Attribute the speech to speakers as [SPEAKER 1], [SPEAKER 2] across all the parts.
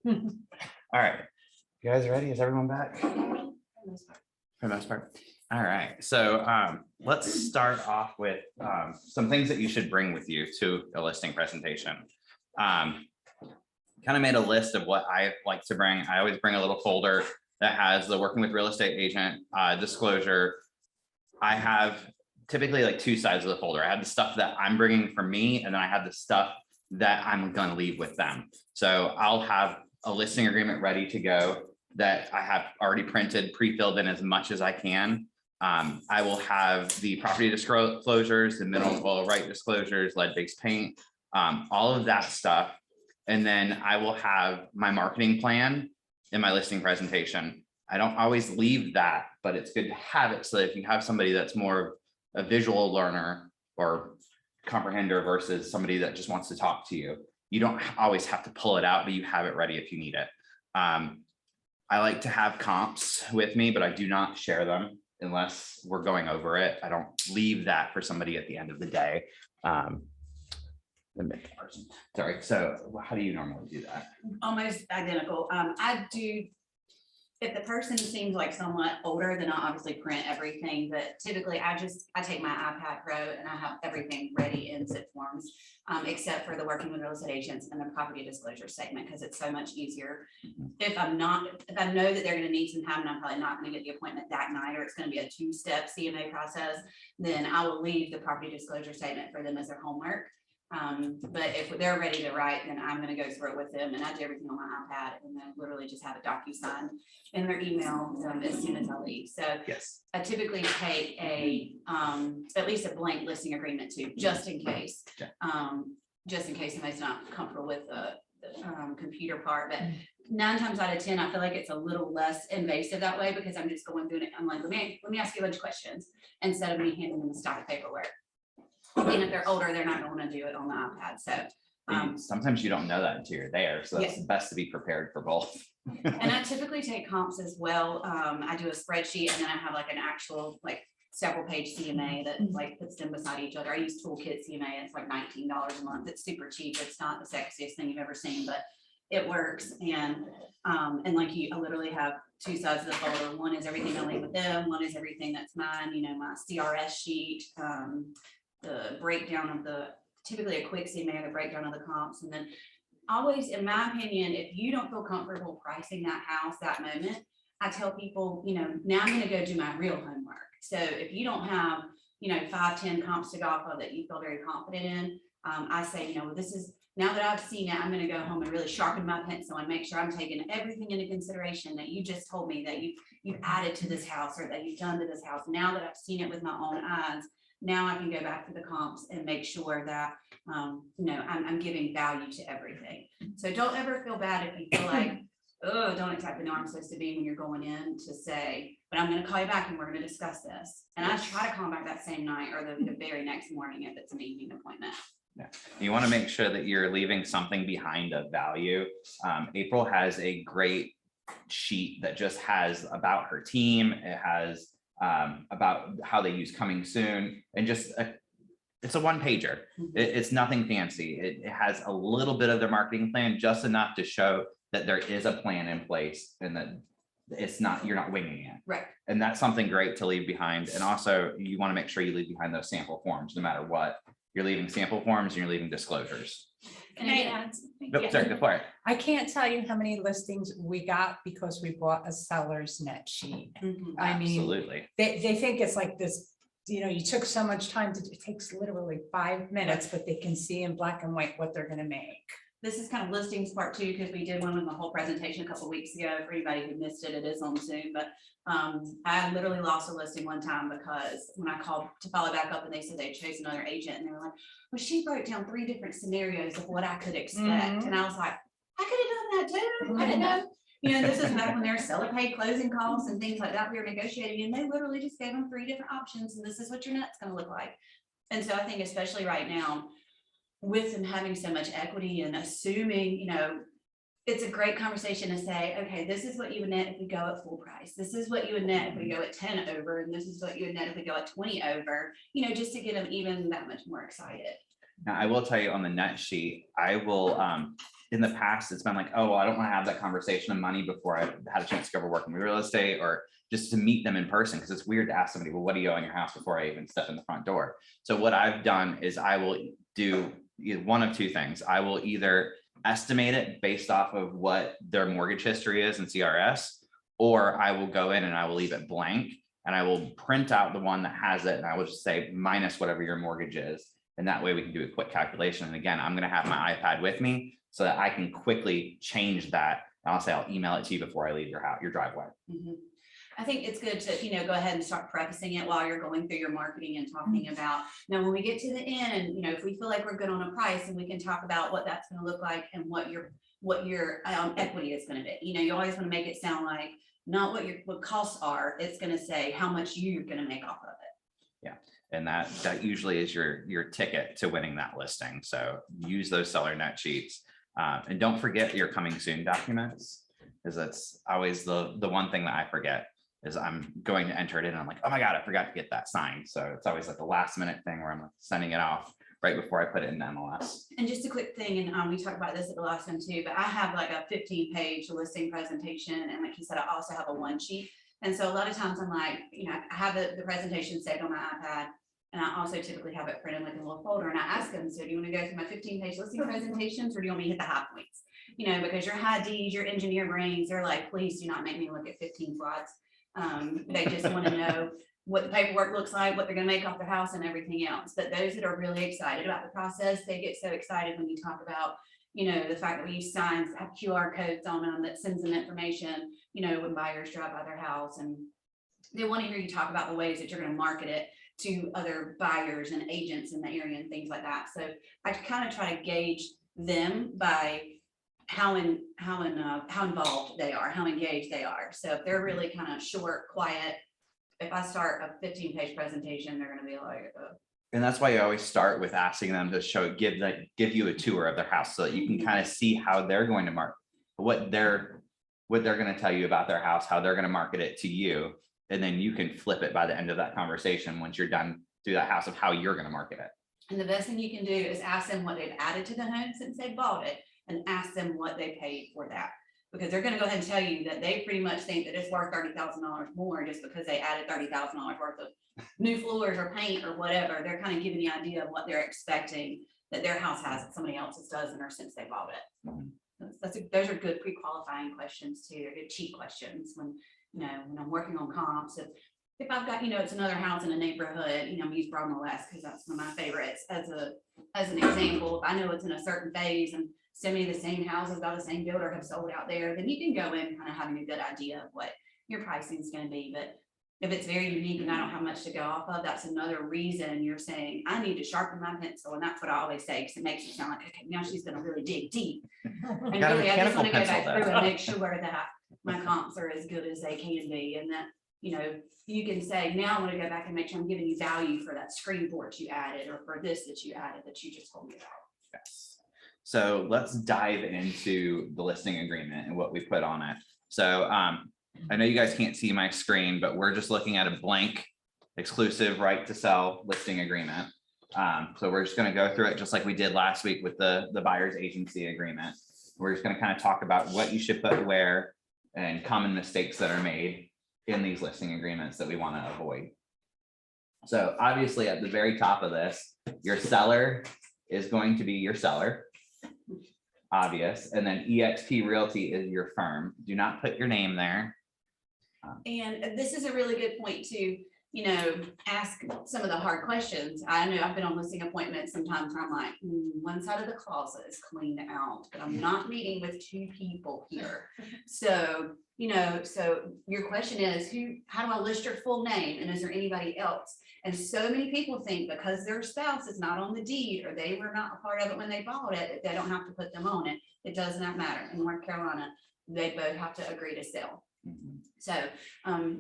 [SPEAKER 1] All right, you guys ready? Is everyone back? For the most part. All right, so let's start off with some things that you should bring with you to a listing presentation. Kind of made a list of what I like to bring. I always bring a little folder that has the working with real estate agent disclosure. I have typically like two sides of the folder. I have the stuff that I'm bringing for me, and then I have the stuff that I'm going to leave with them. So I'll have a listing agreement ready to go that I have already printed, pre-filled in as much as I can. I will have the property disclosures, the mineral oil right disclosures, lead-based paint, all of that stuff. And then I will have my marketing plan in my listing presentation. I don't always leave that, but it's good to have it so that if you have somebody that's more a visual learner or comprehender versus somebody that just wants to talk to you, you don't always have to pull it out, but you have it ready if you need it. I like to have comps with me, but I do not share them unless we're going over it. I don't leave that for somebody at the end of the day. Sorry, so how do you normally do that?
[SPEAKER 2] Almost identical. I do, if the person seems like somewhat older, then I'll obviously print everything, but typically I take my iPad Pro and I have everything ready in zip forms, except for the working with real estate agents and the property disclosure segment, because it's so much easier. If I know that they're going to need some time and I'm probably not going to get the appointment that night, or it's going to be a two-step CMA process, then I will leave the property disclosure statement for them as their homework. But if they're ready to write, then I'm going to go through it with them, and I do everything on my iPad, and then literally just have a DocuSign in their email as soon as I leave. So
[SPEAKER 1] yes,
[SPEAKER 2] I typically take a at least a blank listing agreement too, just in case, somebody's not comfortable with the computer part. But 9 times out of 10, I feel like it's a little less invasive that way, because I'm just going through it. I'm like, let me ask you a bunch of questions instead of me handing them a stack of paperwork. And if they're older, they're not going to do it on the iPad. So
[SPEAKER 1] sometimes you don't know that until you're there. So that's best to be prepared for both.
[SPEAKER 2] And I typically take comps as well. I do a spreadsheet, and then I have like an actual like several page CMA that like puts them beside each other. I use Toolkit CMA. It's like $19 a month. It's super cheap. It's not the sexiest thing you've ever seen, but it works. And like I literally have two sides of the folder. One is everything I leave with them. One is everything that's mine. You know, my CRS sheet. The breakdown of typically a quick CMA, the breakdown of the comps. And then always, in my opinion, if you don't feel comfortable pricing that house that moment, I tell people, you know, now I'm going to go do my real homework. So if you don't have, 5-10 comps to go off of that you feel very confident in, I say, this is, now that I've seen it, I'm going to go home and really sharpen my pencil and make sure I'm taking everything into consideration that you just told me that you've added to this house, or that you've done to this house. Now that I've seen it with my own eyes, now I can go back to the comps and make sure that, I'm giving value to everything. So don't ever feel bad if you feel like, oh, don't exactly know where I'm supposed to be when you're going in to say, but I'm going to call you back and we're going to discuss this. And I try to call them back that same night or the very next morning if it's an evening appointment.
[SPEAKER 1] Yeah. You want to make sure that you're leaving something behind of value. April has a great sheet that just has about her team. It has about how they use coming soon, and just it's a one-pager. It's nothing fancy. It has a little bit of their marketing plan, just enough to show that there is a plan in place and that you're not winging it.
[SPEAKER 2] Right.
[SPEAKER 1] And that's something great to leave behind. And also you want to make sure you leave behind those sample forms, no matter what. You're leaving sample forms and you're leaving disclosures.
[SPEAKER 3] Can I add something?
[SPEAKER 1] Nope, sorry, go for it.
[SPEAKER 3] I can't tell you how many listings we got because we bought a seller's net sheet. I mean,
[SPEAKER 1] Absolutely.
[SPEAKER 3] they think it's like this, you took so much time it takes literally 5 minutes, but they can see in black and white what they're going to make.
[SPEAKER 2] This is kind of listings part 2, because we did one with the whole presentation a couple of weeks ago. For anybody who missed it, it is on Zoom. But I literally lost a listing one time because when I called to follow back up and they said they chose another agent, and they were like, well, she broke down 3 different scenarios of what I could expect. And I was like, I could have done that too. I didn't know. This is back when there were seller paid closing costs and things like that we were negotiating, and they literally just gave them 3 different options, and this is what your net's going to look like. And so I think especially right now, with them having so much equity and assuming, it's a great conversation to say, okay, this is what you would net if we go at full price. This is what you would net if we go at 10 over, and this is what you would net if we go at 20 over, just to get them even that much more excited.
[SPEAKER 1] Now, I will tell you on the net sheet, I will in the past, it's been like, oh, well, I don't want to have that conversation of money before I had a chance to go over working with real estate, or just to meet them in person, because it's weird to ask somebody, well, what do you owe on your house before I even step in the front door? So what I've done is I will do one of two things. I will either estimate it based off of what their mortgage history is in CRS, or I will go in and I will leave it blank and I will print out the one that has it, and I will just say minus whatever your mortgage is. And that way we can do a quick calculation. And again, I'm going to have my iPad with me so that I can quickly change that. And I'll say, I'll email it to you before I leave your house, your driveway.
[SPEAKER 2] Mhm. I think it's good to, go ahead and start prefacing it while you're going through your marketing and talking about, now, when we get to the end, if we feel like we're good on a price, and we can talk about what that's going to look like and what your equity is going to be. You always want to make it sound like not what costs are. It's going to say how much you're going to make off of it.
[SPEAKER 1] Yeah. And that usually is your ticket to winning that listing. So use those seller net sheets, and don't forget your coming soon documents, because that's always the one thing that I forget. Is I'm going to enter it in and I'm like, oh my God, I forgot to get that signed. So it's always like the last minute thing where I'm sending it off right before I put it in the MLS.
[SPEAKER 2] And just a quick thing, and we talked about this at the last one too, but I have like a 15-page listing presentation. And like you said, I also have a one sheet. And so a lot of times I'm like, I have the presentation saved on my iPad. And I also typically have it printed like a little folder, and I ask them, so do you want to go through my 15-page listing presentations, or do you want me to hit the high points? Because your high Ds, your engineer brains, they're like, please do not make me look at 15 slides. They just want to know what the paperwork looks like, what they're going to make off their house, and everything else. But those that are really excited about the process, they get so excited when you talk about, the fact that we use signs, have QR codes on them that sends them information, when buyers drive by their house, and they want to hear you talk about the ways that you're going to market it to other buyers and agents in the area and things like that. So I kind of try to gauge them by how involved they are, how engaged they are. So if they're really kind of short, quiet, if I start a 15-page presentation, they're going to be like,
[SPEAKER 1] And that's why you always start with asking them to give you a tour of their house, so that you can kind of see how they're going to market, what they're going to tell you about their house, how they're going to market it to you. And then you can flip it by the end of that conversation once you're done through that house of how you're going to market it.
[SPEAKER 2] And the best thing you can do is ask them what they've added to the home since they bought it, and ask them what they paid for that. Because they're going to go ahead and tell you that they pretty much think that it's worth $30,000 more just because they added $30,000 worth of new floors or paint or whatever. They're kind of giving the idea of what they're expecting that their house has that somebody else's doesn't, or since they bought it. Mm-hmm. Those are good pre-qualifying questions too. They're good cheat questions when I'm working on comps. If I've got, it's another house in a neighborhood, I'm use Broadmoor West because that's one of my favorites as an example. If I know it's in a certain phase and so many of the same houses by the same builder have sold out there, then you can go in kind of having a good idea of what your pricing is going to be. But if it's very unique and I don't have much to go off of, that's another reason you're saying, I need to sharpen my pencil. And that's what I always say, because it makes it sound like, okay, now she's going to really dig deep. And really, I just want to go back through and make sure that my comps are as good as they can be. And that, you can say, now I want to go back and make sure I'm giving you value for that screen board you added, or for this that you added that you just told me about.
[SPEAKER 1] Yes. So let's dive into the listing agreement and what we put on it. So I know you guys can't see my screen, but we're just looking at a blank exclusive right to sell listing agreement. So we're just going to go through it just like we did last week with the buyer's agency agreement. We're just going to kind of talk about what you should put where and common mistakes that are made in these listing agreements that we want to avoid. So obviously at the very top of this, your seller is going to be your seller. Obvious. And then eXp Realty is your firm. Do not put your name there.
[SPEAKER 2] And this is a really good point to, ask some of the hard questions. I know I've been on listing appointments sometimes where I'm like, one side of the closet is cleaned out, but I'm not meeting with two people here. So, so your question is, how do I list your full name? And is there anybody else? And so many people think because their spouse is not on the deed, or they were not a part of it when they bought it, that they don't have to put them on it. It does not matter. In North Carolina, they both have to agree to sell. Mm-hmm. So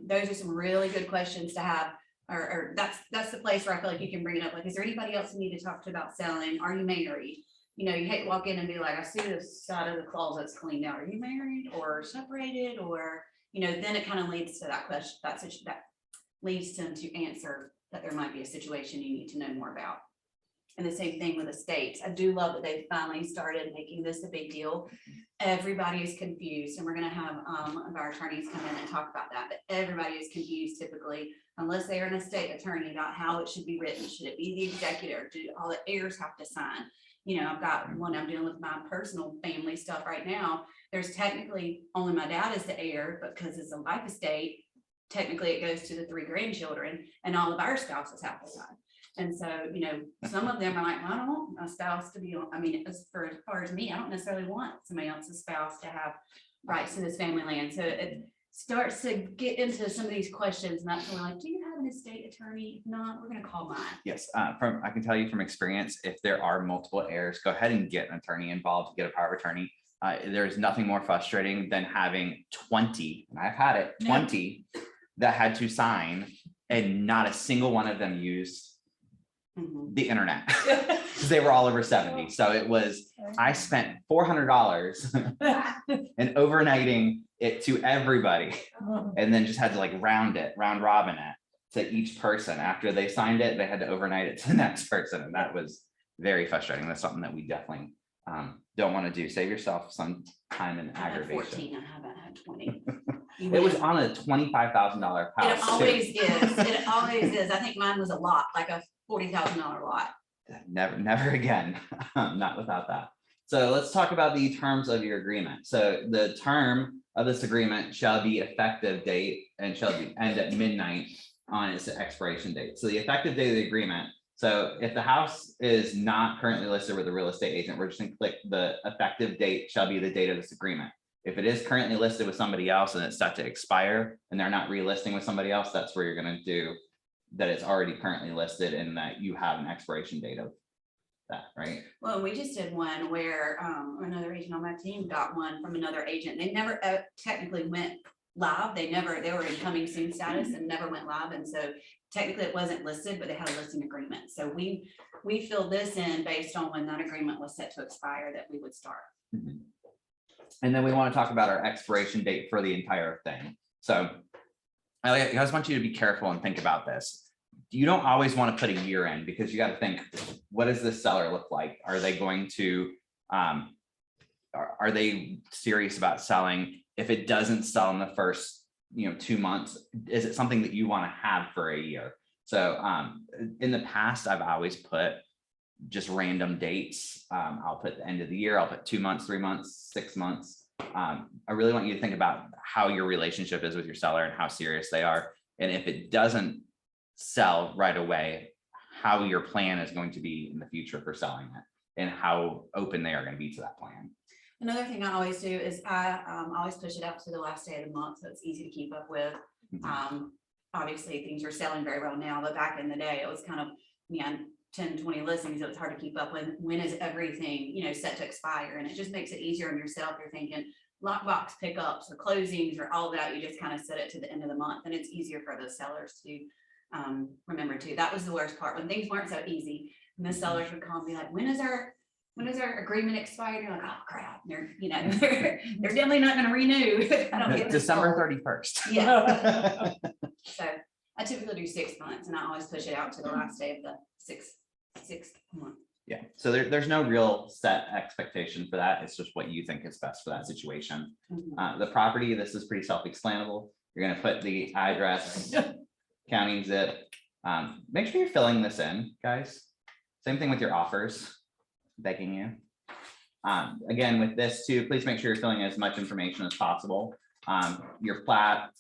[SPEAKER 2] those are some really good questions to have, or that's the place where I feel like you can bring it up. Like, is there anybody else you need to talk to about selling? Are you married? You hate to walk in and be like, I see this side of the closet's cleaned out. Are you married or separated? Or, then it kind of leads to that question. That leads them to answer that there might be a situation you need to know more about. And the same thing with estates. I do love that they finally started making this a big deal. Everybody is confused, and we're gonna have one of our attorneys come in and talk about that, but everybody is confused typically, unless they are an estate attorney, about how it should be written. Should it be the executor? Do all the heirs have to sign? You know, I've got one I'm dealing with my personal family stuff right now. There's technically only my dad is the heir, but because it's a life estate, technically it goes to the 3 grandchildren, and all of our spouses have to sign. And so, you know, some of them are like, well, I don't want my spouse to be on, I mean, as far as me, I don't necessarily want somebody else's spouse to have rights to this family land. So it starts to get into some of these questions, and that's when we're like, do you have an estate attorney? If not, we're gonna call mine.
[SPEAKER 1] Yes, I can tell you from experience, if there are multiple heirs, go ahead and get an attorney involved, get a power of attorney. There's nothing more frustrating than having 20, and I've had it, 20 that had to sign, and not a single one of them used the internet, because they were all over 70. So it was, I spent $400 and overnighting it to everybody, and then just had to like round robin it to each person. After they signed it, they had to overnight it to the next person, and that was very frustrating. That's something that we definitely don't want to do. Save yourself some time and
[SPEAKER 2] I had
[SPEAKER 1] aggravation.
[SPEAKER 2] 14, I haven't had 20.
[SPEAKER 1] It was on a $25,000 house.
[SPEAKER 2] It always is. It always is. I think mine was a lot, like a $40,000 lot.
[SPEAKER 1] Never again. Not without that. So let's talk about the terms of your agreement. So the term of this agreement shall be effective date and shall be end at midnight on its expiration date. So the effective date of the agreement. So if the house is not currently listed with a real estate agent, we're just gonna click the effective date shall be the date of this agreement. If it is currently listed with somebody else and it's set to expire and they're not relisting with somebody else, that's where you're gonna do that it's already currently listed and that you have an expiration date of that, right?
[SPEAKER 2] Well, we just did one where another agent on my team got one from another agent. They never technically went live. They were in coming soon status and never went live. And so technically it wasn't listed, but they had a listing agreement. So we filled this in based on when that agreement was set to expire that we would start.
[SPEAKER 1] And then we want to talk about our expiration date for the entire thing. So I just want you to be careful and think about this. You don't always want to put a year in, because you got to think, what does this seller look like? Are they going to, are they serious about selling? If it doesn't sell in the first, 2 months, is it something that you want to have for a year? So in the past, I've always put just random dates. I'll put the end of the year, I'll put 2 months, 3 months, 6 months. I really want you to think about how your relationship is with your seller and how serious they are. And if it doesn't sell right away, how your plan is going to be in the future for selling it and how open they are going to be to that plan.
[SPEAKER 2] Another thing I always do is I always push it out to the last day of the month, so it's easy to keep up with. Obviously things are selling very well now, but back in the day, it was kind of, 10, 20 listings, it was hard to keep up with. When is everything, set to expire? And it just makes it easier on yourself. You're thinking lockbox pickups or closings or all of that. You just kind of set it to the end of the month, and it's easier for those sellers to remember too. That was the worst part, when things weren't so easy. And the sellers would call and be like, when is our agreement expired? You're like, oh crap, they're definitely not going to renew. I don't get this
[SPEAKER 1] December
[SPEAKER 2] call.
[SPEAKER 1] 31st.
[SPEAKER 2] Yeah. So I typically do 6 months, and I always push it out to the last day of the sixth month.
[SPEAKER 1] Yeah, so there's no real set expectation for that. It's just what you think is best for that situation. The property, this is pretty self-explanable. You're going to put the address, county, zip. Make sure you're filling this in, guys. Same thing with your offers, begging you. Again, with this too, please make sure you're filling in as much information as possible. Your plat,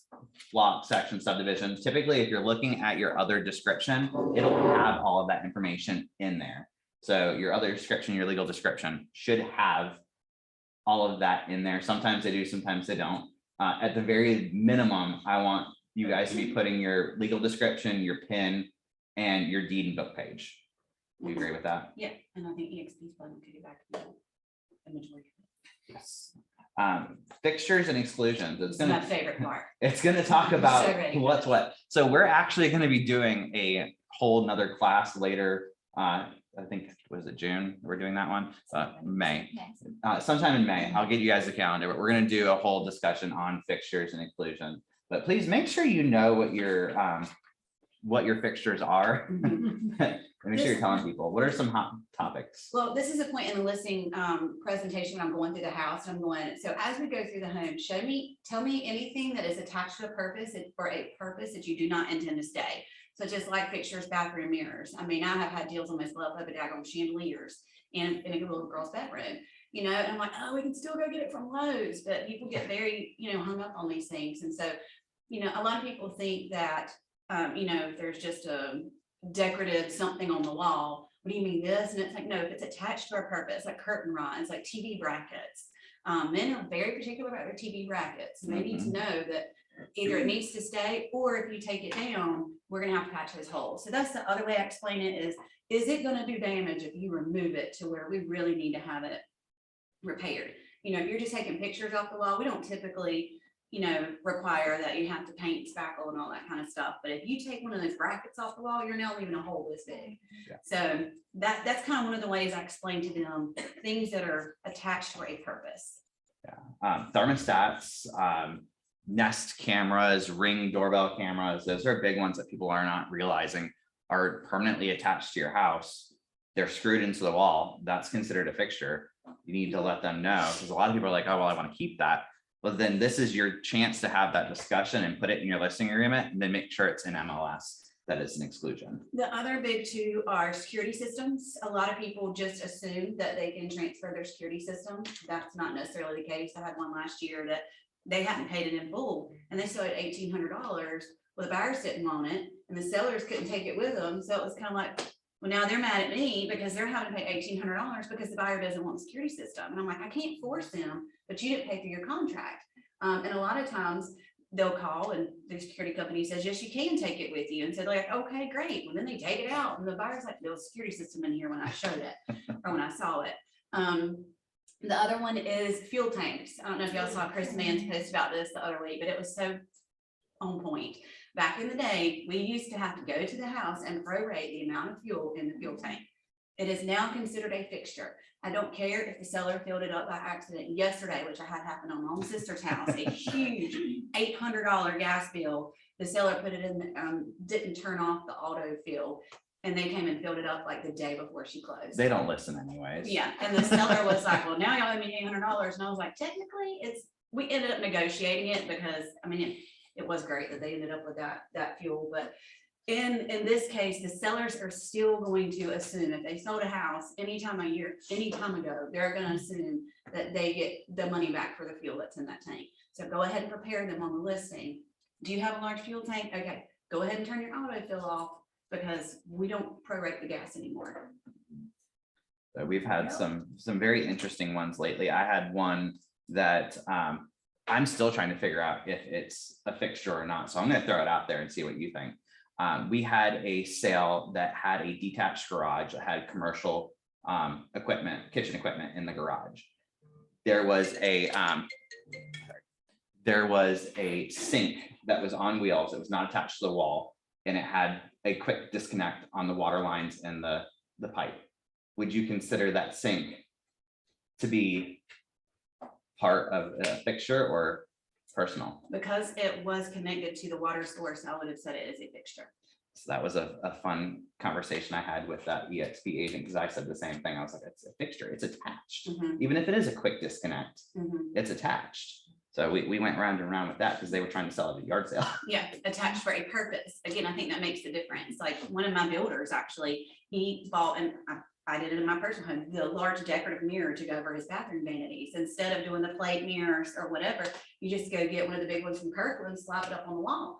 [SPEAKER 1] block, section, subdivision. Typically, if you're looking at your other description, it'll have all of that information in there. So your other description, your legal description should have all of that in there. Sometimes they do, sometimes they don't. At the very minimum, I want you guys to be putting your legal description, your PIN, and your deed and book page. Do you agree with that?
[SPEAKER 2] Yeah, and I think EXP's plan could get back to the majority.
[SPEAKER 1] Yes. Fixtures and exclusions.
[SPEAKER 2] It's my favorite part.
[SPEAKER 1] It's going to talk about
[SPEAKER 2] So ready.
[SPEAKER 1] what's what. So we're actually going to be doing a whole nother class later. I think, was it June? We're doing that one. May. Sometime in May. I'll get you guys the calendar, but we're going to do a whole discussion on fixtures and exclusion. But please make sure you know what your fixtures are. Make sure you're telling people, what are some hot topics?
[SPEAKER 2] Well, this is a point in the listing presentation. I'm going through the house. I'm going, so as we go through the home, tell me anything that is attached to a purpose for a purpose that you do not intend to stay. Such as like fixtures, bathroom mirrors. I mean, I have had deals on my glove over daggone chandeliers in a little girl's bedroom, you know, and I'm like, oh, we can still go get it from Lowe's, but people get very, you know, hung up on these things. And so, you know, a lot of people think that, you know, there's just a decorative something on the wall. What do you mean this? And it's like, no, if it's attached to a purpose, like curtain rods, like TV brackets. Men are very particular about their TV brackets. And they need to know that either it needs to stay, or if you take it down, we're gonna have to patch those holes. So that's the other way I explain it is it gonna do damage if you remove it to where we really need to have it repaired? You know, if you're just taking pictures off the wall, we don't typically, you know, require that you have to paint, spackle and all that kind of stuff. But if you take one of those brackets off the wall, you're now leaving a hole this big.
[SPEAKER 1] Yeah.
[SPEAKER 2] So that's kind of one of the ways I explain to them things that are attached for a purpose.
[SPEAKER 1] Yeah. Thermostats, Nest cameras, Ring doorbell cameras, those are big ones that people are not realizing are permanently attached to your house. They're screwed into the wall. That's considered a fixture. You need to let them know, because a lot of people are like, oh, well, I want to keep that. But then this is your chance to have that discussion and put it in your listing agreement, and then make sure it's in MLS that it's an exclusion. The
[SPEAKER 2] other big two are security systems. A lot of people just assume that they can transfer their security system. That's not necessarily the case. I had one last year that they hadn't paid it in full, and they still had $1,800 with a buyer sitting on it, and the sellers couldn't take it with them. So it was kind of like, well, now they're mad at me because they're having to pay $1,800 because the buyer doesn't want the security system. And I'm like, I can't force them, but you didn't pay for your contract. And a lot of times they'll call and the security company says, yes, you can take it with you. And so they're like, okay, great. Well, then they take it out and the buyer's like, there was a security system in here when I showed it or when I saw it. The other one is fuel tanks. I don't know if y'all saw Chris Mann's post about this the other week, but it was so on point. Back in the day, we used to have to go to the house and prorate the amount of fuel in the fuel tank. It is now considered a fixture. I don't care if the seller filled it up by accident yesterday, which I had happen on my own sister's house, a huge $800 gas bill. The seller put it in, didn't turn off the auto fill, and they came and filled it up like the day before she closed.
[SPEAKER 1] They don't listen anyways.
[SPEAKER 2] Yeah, and the seller was like, well, now y'all owe me $800. And I was like, technically, we ended up negotiating it because, I mean, it was great that they ended up with that fuel, but in this case, the sellers are still going to assume if they sold a house any time ago, they're going to assume that they get the money back for the fuel that's in that tank. So go ahead and prepare them on the listing. Do you have a large fuel tank? Okay, go ahead and turn your auto fill off because we don't prorate the gas anymore.
[SPEAKER 1] So we've had some very interesting ones lately. I had one that I'm still trying to figure out if it's a fixture or not. So I'm going to throw it out there and see what you think. We had a sale that had a detached garage that had commercial equipment, kitchen equipment in the garage. There was a sink that was on wheels. It was not attached to the wall, and it had a quick disconnect on the water lines and the pipe. Would you consider that sink to be part of a fixture or personal?
[SPEAKER 2] Because it was connected to the water source, I would have said it is a fixture.
[SPEAKER 1] So that was a fun conversation I had with that EXP agent, because I said the same thing. I was like, it's a fixture, it's attached. Even if it is a quick disconnect, it's attached. So we went round and round with that because they were trying to sell it at a yard sale.
[SPEAKER 2] Yeah, attached for a purpose. Again, I think that makes the difference. Like one of my builders, actually, he bought, and I did it in my personal home, the large decorative mirror to go over his bathroom vanities. Instead of doing the plate mirrors or whatever, you just go get one of the big ones from Kirkland, slap it up on the wall.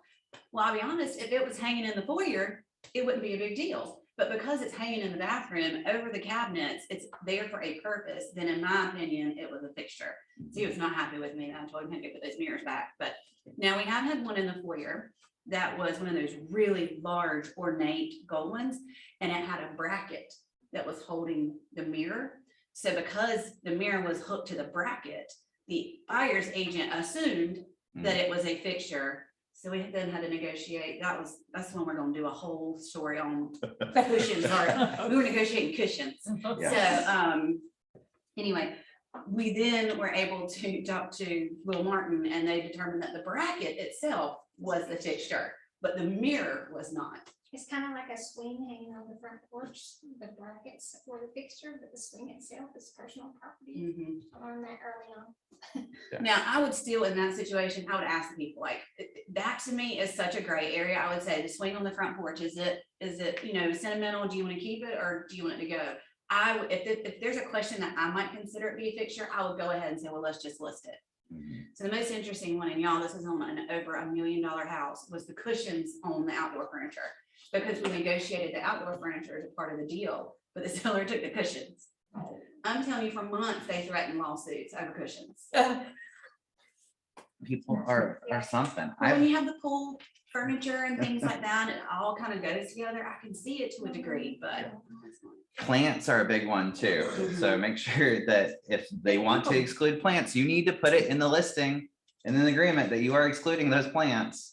[SPEAKER 2] Well, I'll be honest, if it was hanging in the foyer, it wouldn't be a big deal. But because it's hanging in the bathroom over the cabinets, it's there for a purpose, then in my opinion, it was a fixture. So he was not happy with me. I told him to put those mirrors back. But now we have had one in the foyer that was one of those really large ornate gold ones, and it had a bracket that was holding the mirror. So because the mirror was hooked to the bracket, the buyer's agent assumed that it was a fixture. So we then had to negotiate. That's when we're going to do a whole story on cushions. We were negotiating cushions.
[SPEAKER 1] Yeah.
[SPEAKER 2] So anyway, we then were able to talk to Will Martin, and they determined that the bracket itself was the fixture. but the mirror was not.
[SPEAKER 4] It's kind of like a swing hanging on the front porch, the brackets for the fixture, but the swing itself is personal property. I learned that early on.
[SPEAKER 2] Now, I would still, in that situation, I would ask the people, like, that to me is such a gray area. I would say the swing on the front porch, is it, you know, sentimental? Do you want to keep it or do you want it to go? If there's a question that I might consider it be a fixture, I would go ahead and say, well, let's just list it. So the most interesting one, and y'all, this is on an over $1 million house, was the cushions on the outdoor furniture. Because we negotiated the outdoor furniture as a part of the deal, but the seller took the cushions. I'm telling you, for months, they threatened lawsuits over cushions.
[SPEAKER 1] People are something.
[SPEAKER 2] But when you have the pool furniture and things like that, it all kind of goes together. I can see it to a degree, but.
[SPEAKER 1] Plants are a big one too. So make sure that if they want to exclude plants, you need to put it in the listing and in the agreement that you are excluding those plants.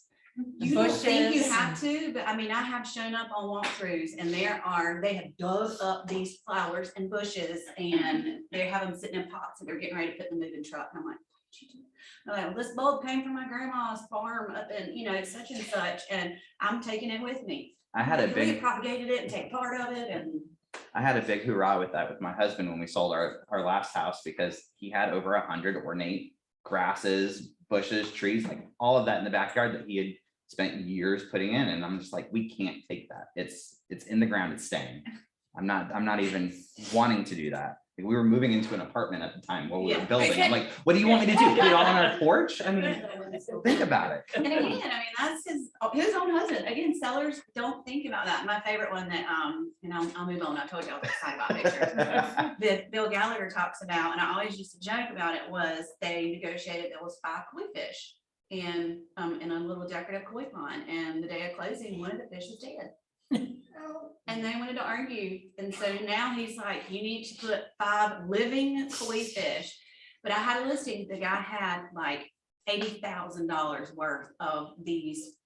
[SPEAKER 2] You don't think you
[SPEAKER 3] bushes
[SPEAKER 2] have to, but I mean, I have shown up on walkthroughs and they have dug up these flowers and bushes and they have them sitting in pots and they're getting ready to put them in the truck. And I'm like, what you doing? They're like, well, this bulb came from my grandma's farm up in, you know, such and such, and I'm taking it with me.
[SPEAKER 1] I had a
[SPEAKER 2] We
[SPEAKER 1] big
[SPEAKER 2] propagated it and take part of it, and
[SPEAKER 1] hoorah with that with my husband when we sold our last house, because he had over 100 ornate grasses, bushes, trees, like all of that in the backyard that he had spent years putting in. And I'm just like, we can't take that. It's in the ground, it's staying. I'm not even wanting to do that. Like, we were moving into an apartment at the time while we were building. I'm like, what do you want me to do? Put it all on our porch? I mean, think about it.
[SPEAKER 2] and again, I mean, that's his own husband. Again, sellers don't think about that. My favorite one that, and I'll move on. I told you I was excited about pictures. That Bill Gallagher talks about, and I always used to joke about it, was they negotiated there was 5 koi fish in a little decorative koi pond, and the day of closing, one of the fish was dead. And they wanted to argue, and so now he's like, you need to put 5 living koi fish. But I had a listing, the guy had like $80,000 worth of these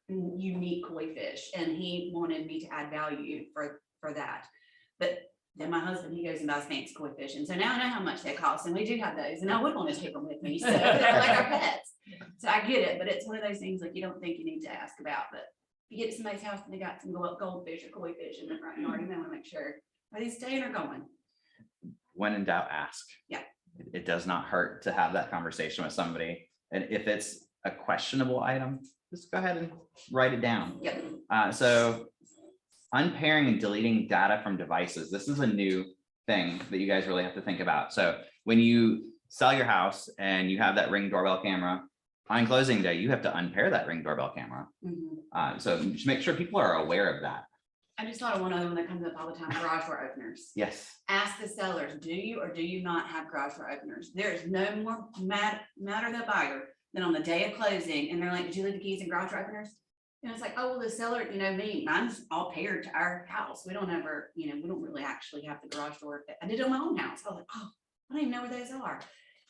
[SPEAKER 2] unique koi fish, and he wanted me to add value for that. But then my husband, he goes and buys fancy koi fish, and so now I know how much they cost, and we do have those, and I would want to take them with me, so they're like our pets. So I get it, but it's one of those things like you don't think you need to ask about, but you get to somebody's house and they got some goldfish or koi fish in the front yard, you may want to make sure, are these staying or going?
[SPEAKER 1] When in doubt, ask.
[SPEAKER 2] Yeah.
[SPEAKER 1] It does not hurt to have that conversation with somebody. And if it's a questionable item, just go ahead and write it down.
[SPEAKER 2] Yep.
[SPEAKER 1] So unpairing and deleting data from devices. This is a new thing that you guys really have to think about. So when you sell your house and you have that Ring doorbell camera, on closing day, you have to unpair that Ring doorbell camera. So just make sure people are aware of that.
[SPEAKER 2] I just thought of one other one that comes up all the time, garage door openers.
[SPEAKER 1] Yes.
[SPEAKER 2] Ask the sellers, do you or do you not have garage door openers? There is no more matter the buyer than on the day of closing, and they're like, did you leave the keys in garage door openers? And it's like, oh, well, the seller, you know, mine's all paired to our house. We don't ever, you know, we don't really actually have the garage door. I did it on my own house. I was like, oh, I don't even know where those are.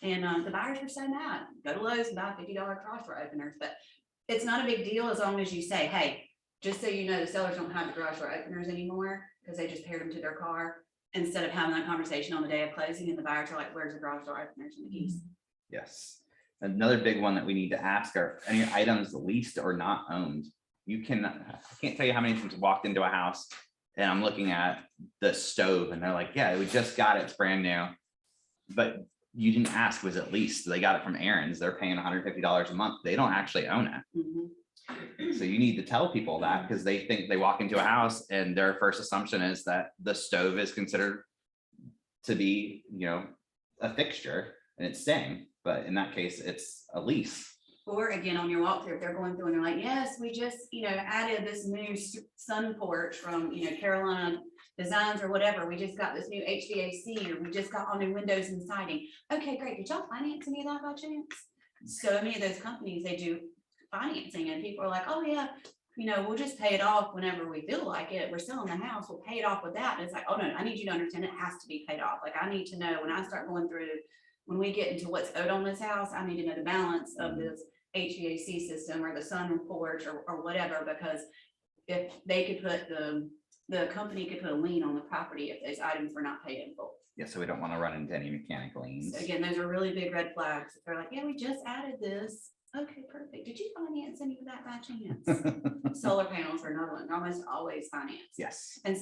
[SPEAKER 2] And the buyers were so mad. Go to Lowe's and buy $50 garage door openers. But it's not a big deal as long as you say, hey, just so you know, the sellers don't have the garage door openers anymore because they just paired them to their car, instead of having that conversation on the day of closing and the buyers are like, where's the garage door openers and the keys?
[SPEAKER 1] Yes. Another big one that we need to ask are any items leased or not owned. I can't tell you how many times I walked into a house and I'm looking at the stove and they're like, yeah, we just got it, it's brand new. But you didn't ask, was it leased? They got it from Aaron's. They're paying $150 a month. They don't actually own it. So you need to tell people that, because they think they walk into a house and their first assumption is that the stove is considered to be, you know, a fixture and it's staying. But in that case, it's a lease.
[SPEAKER 2] Or again, on your walkthrough, if they're going through and they're like, yes, we just, you know, added this new sun porch from, you know, Carolina Designs or whatever. We just got this new HVAC, or we just got all new windows and siding. Okay, great. Did y'all finance any of that by chance? So many of those companies, they do financing, and people are like, oh yeah, you know, we'll just pay it off whenever we feel like it. We're selling the house, we'll pay it off with that. And it's like, oh no, I need you to understand it has to be paid off. Like, I need to know when I start going through, when we get into what's owed on this house, I need to know the balance of this HVAC system or the sun porch or whatever, because if they could put the company could put a lien on the property if those items were not paid in full.
[SPEAKER 1] Yeah, so we don't want to run into any mechanical liens.
[SPEAKER 2] So again, those are really big red flags. If they're like, yeah, we just added this. Okay, perfect. Did you finance any of that by chance? Solar panels are another one. They're almost always financed.
[SPEAKER 1] Yes.
[SPEAKER 2] And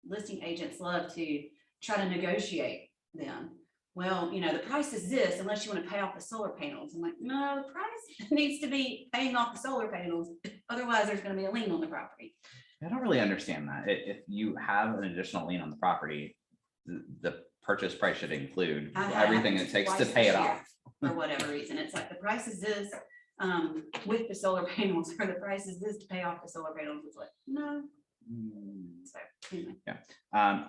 [SPEAKER 2] listing agents love to try to negotiate them. Well, the price is this unless you want to pay off the solar panels. I'm like, no, the price needs to be paying off the solar panels. Otherwise, there's going to be a lien on the property.
[SPEAKER 1] I don't really understand that. If you have an additional lien on the property, the purchase price should include everything it takes to
[SPEAKER 2] Twice
[SPEAKER 1] pay
[SPEAKER 2] this
[SPEAKER 1] it
[SPEAKER 2] year,
[SPEAKER 1] off.
[SPEAKER 2] for whatever reason. It's like the price is this with the solar panels, or the price is this to pay off the solar panels. It's like, no. So, anyway.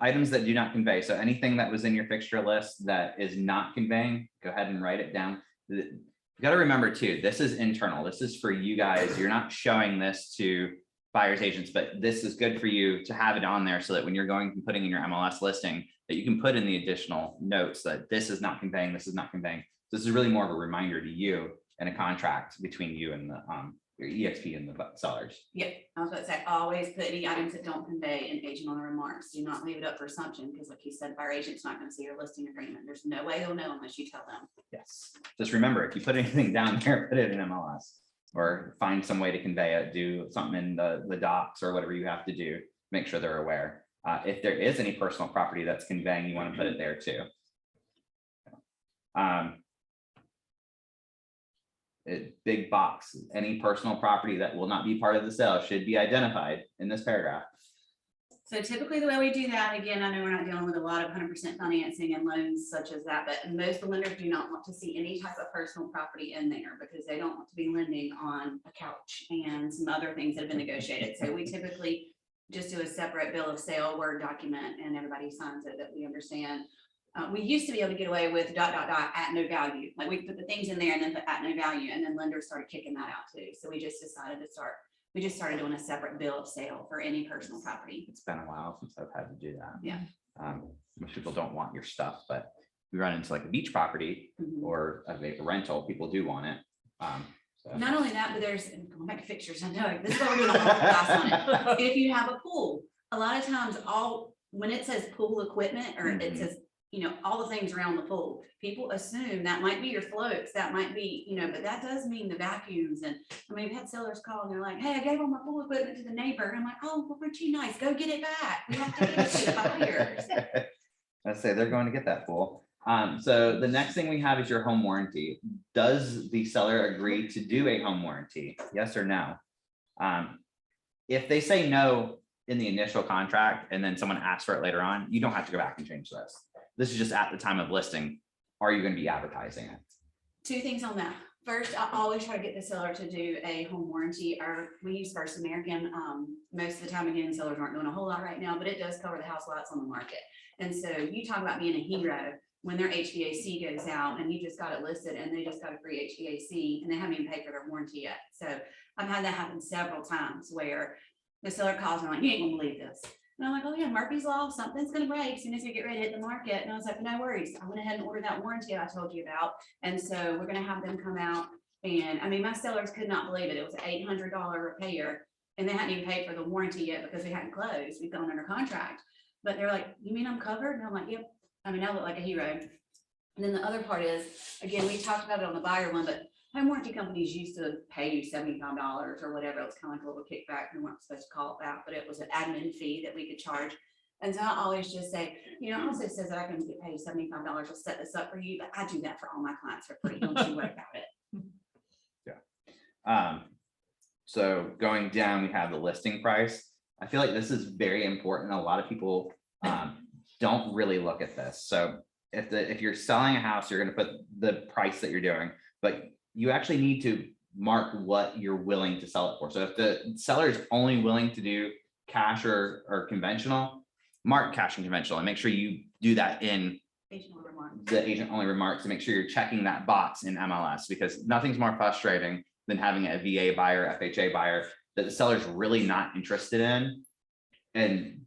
[SPEAKER 1] Items that do not convey. So anything that was in your fixture list that is not conveying, go ahead and write it down. You got to remember too, this is internal. This is for you guys. You're not showing this to buyers agents, but this is good for you to have it on there so that when you're going and putting in your MLS listing, that you can put in the additional notes that this is not conveying, this is not conveying. So this is really more of a reminder to you and a contract between you and the your EXP and the sellers.
[SPEAKER 2] Yep, I was about to say, always put any items that don't convey an agent on the remarks. Do not leave it up for assumption, because like you said, our agent's not going to see your listing agreement. There's no way they'll know unless you tell them.
[SPEAKER 1] Yes. Just remember, if you put anything down there, put it in MLS or find some way to convey it, do something in the docs or whatever you have to do, make sure they're aware. If there is any personal property that's conveying, you want to put it there too. Big box, any personal property that will not be part of the sale should be identified in this paragraph.
[SPEAKER 2] So typically the way we do that, again, I know we're not dealing with a lot of 100% financing and loans such as that, but most lenders do not want to see any type of personal property in there because they don't want to be lending on a couch and some other things that have been negotiated. So we typically just do a separate bill of sale Word document and everybody signs it, that we understand. We used to be able to get away with ... at no value. Like we put the things in there and then put at no value, and then lenders started kicking that out too. So we just decided to started doing a separate bill of sale for any personal property.
[SPEAKER 1] It's been a while since I've had to do that.
[SPEAKER 2] Yeah.
[SPEAKER 1] Most people don't want your stuff, but we run into like a beach property or a rental, people do want it. So.
[SPEAKER 2] Not only that, but there's, going back to fixtures, I know, this is what we're doing a whole class on it. If you have a pool, a lot of times when it says pool equipment, or it says, all the things around the pool, people assume that might be your floats, that might be, but that does mean the vacuums. And I mean, we've had sellers call and they're like, hey, I gave all my pool equipment to the neighbor. And I'm like, oh, well, aren't you nice? Go get it back. We have to give it to the buyers.
[SPEAKER 1] I say they're going to get that pool. So the next thing we have is your home warranty. Does the seller agree to do a home warranty? Yes or no? If they say no in the initial contract and then someone asks for it later on, you don't have to go back and change this. This is just at the time of listing. Are you going to be advertising it?
[SPEAKER 2] Two things on that. First, I always try to get the seller to do a home warranty, or we use First American. Most of the time, again, sellers aren't doing a whole lot right now, but it does cover the house while it's on the market. And so you talk about being a hero when their HVAC goes out and you just got it listed and they just got a free HVAC and they haven't even paid for their warranty yet. So I've had that happen several times where the seller calls and like, you ain't gonna believe this. And I'm like, oh yeah, Murphy's Law, something's gonna break as soon as you get ready to hit the market. And I was like, no worries. I went ahead and ordered that warranty I told you about. And so we're gonna have them come out. And I mean, my sellers could not believe it. It was an $800 repair and they hadn't even paid for the warranty yet because we hadn't closed. We've gone under contract. But they're like, you mean I'm covered? And I'm like, yep. I mean, I look like a hero. And then the other part is, again, we talked about it on the buyer one, but home warranty companies used to pay you $75 or whatever. It was kind of like a little kickback. We weren't supposed to call it that, but it was an admin fee that we could charge. And so I always just say, also says that I can get paid $75. I'll set this up for you, but I do that for all my clients for free. Don't you worry about it.
[SPEAKER 1] Yeah. So going down, we have the listing price. I feel like this is very important. A lot of people don't really look at this. So if you're selling a house, you're going to put the price that you're doing, but you actually need to mark what you're willing to sell it for. So if the seller is only willing to do cash or conventional, mark cash and conventional and make sure you do that in the agent only remarks, to make sure you're checking that box in MLS, because nothing's more frustrating than having a VA buyer, FHA buyer that the seller's really not interested in. And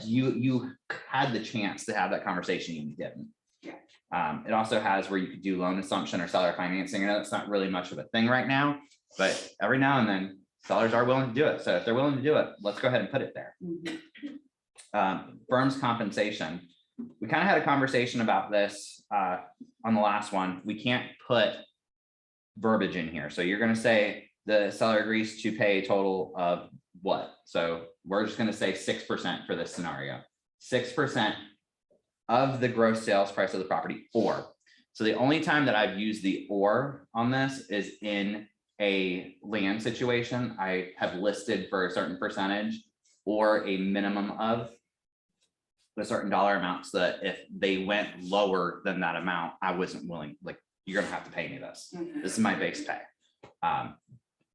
[SPEAKER 1] you had the chance to have that conversation and you didn't. It also has where you could do loan assumption or seller financing. I know it's not really much of a thing right now, but every now and then sellers are willing to do it. So if they're willing to do it, let's go ahead and put it there. Firm's compensation. We kind of had a conversation about this on the last one. We can't put verbiage in here. So you're gonna say the seller agrees to pay a total of what? So we're just gonna say 6% for this scenario. 6% of the gross sales price of the property, or. So the only time that I've used the or on this is in a land situation. I have listed for a certain percentage or a minimum of a certain dollar amount, so that if they went lower than that amount, I wasn't willing, like, you're gonna have to pay me this. This is my base pay.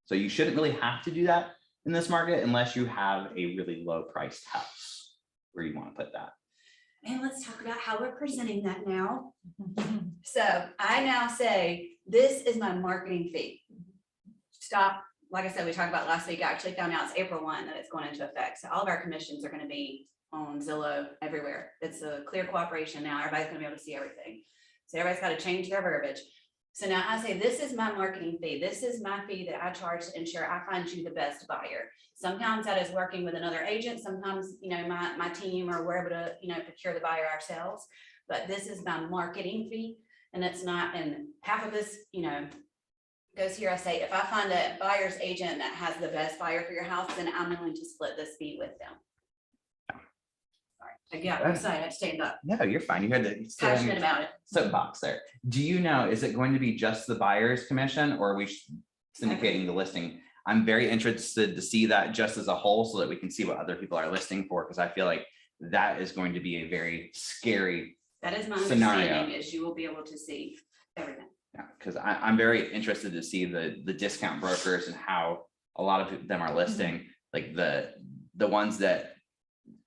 [SPEAKER 1] So you shouldn't really have to do that in this market unless you have a really low priced house where you want to put that.
[SPEAKER 2] And let's talk about how we're presenting that now. So I now say, this is my marketing fee. Stop. Like I said, we talked about last week, I actually found out it's April 1 that it's going into effect. So all of our commissions are going to be on Zillow everywhere. It's a clear cooperation now. Everybody's going to be able to see everything. So everybody's got to change their verbiage. So now I say, this is my marketing fee. This is my fee that I charge to ensure I find you the best buyer. Sometimes that is working with another agent. Sometimes, you know, my team, or we're able to, you know, procure the buyer ourselves. But this is my marketing fee. And it's not, and half of this, you know, goes here. I say, if I find a buyer's agent that has the best buyer for your house, then I'm willing to split this fee with them. Sorry, I got excited. I stand up.
[SPEAKER 1] No, you're fine. You had the
[SPEAKER 2] Passionate about it.
[SPEAKER 1] soapbox there. Do you know, is it going to be just the buyer's commission, or are we syndicating the listing? I'm very interested to see that just as a whole, so that we can see what other people are listing for, because I feel like that is going to be a very scary
[SPEAKER 2] That is my
[SPEAKER 1] scenario.
[SPEAKER 2] understanding, is you will be able to see everything.
[SPEAKER 1] Yeah, because I'm very interested to see the discount brokers and how a lot of them are listing, like the ones that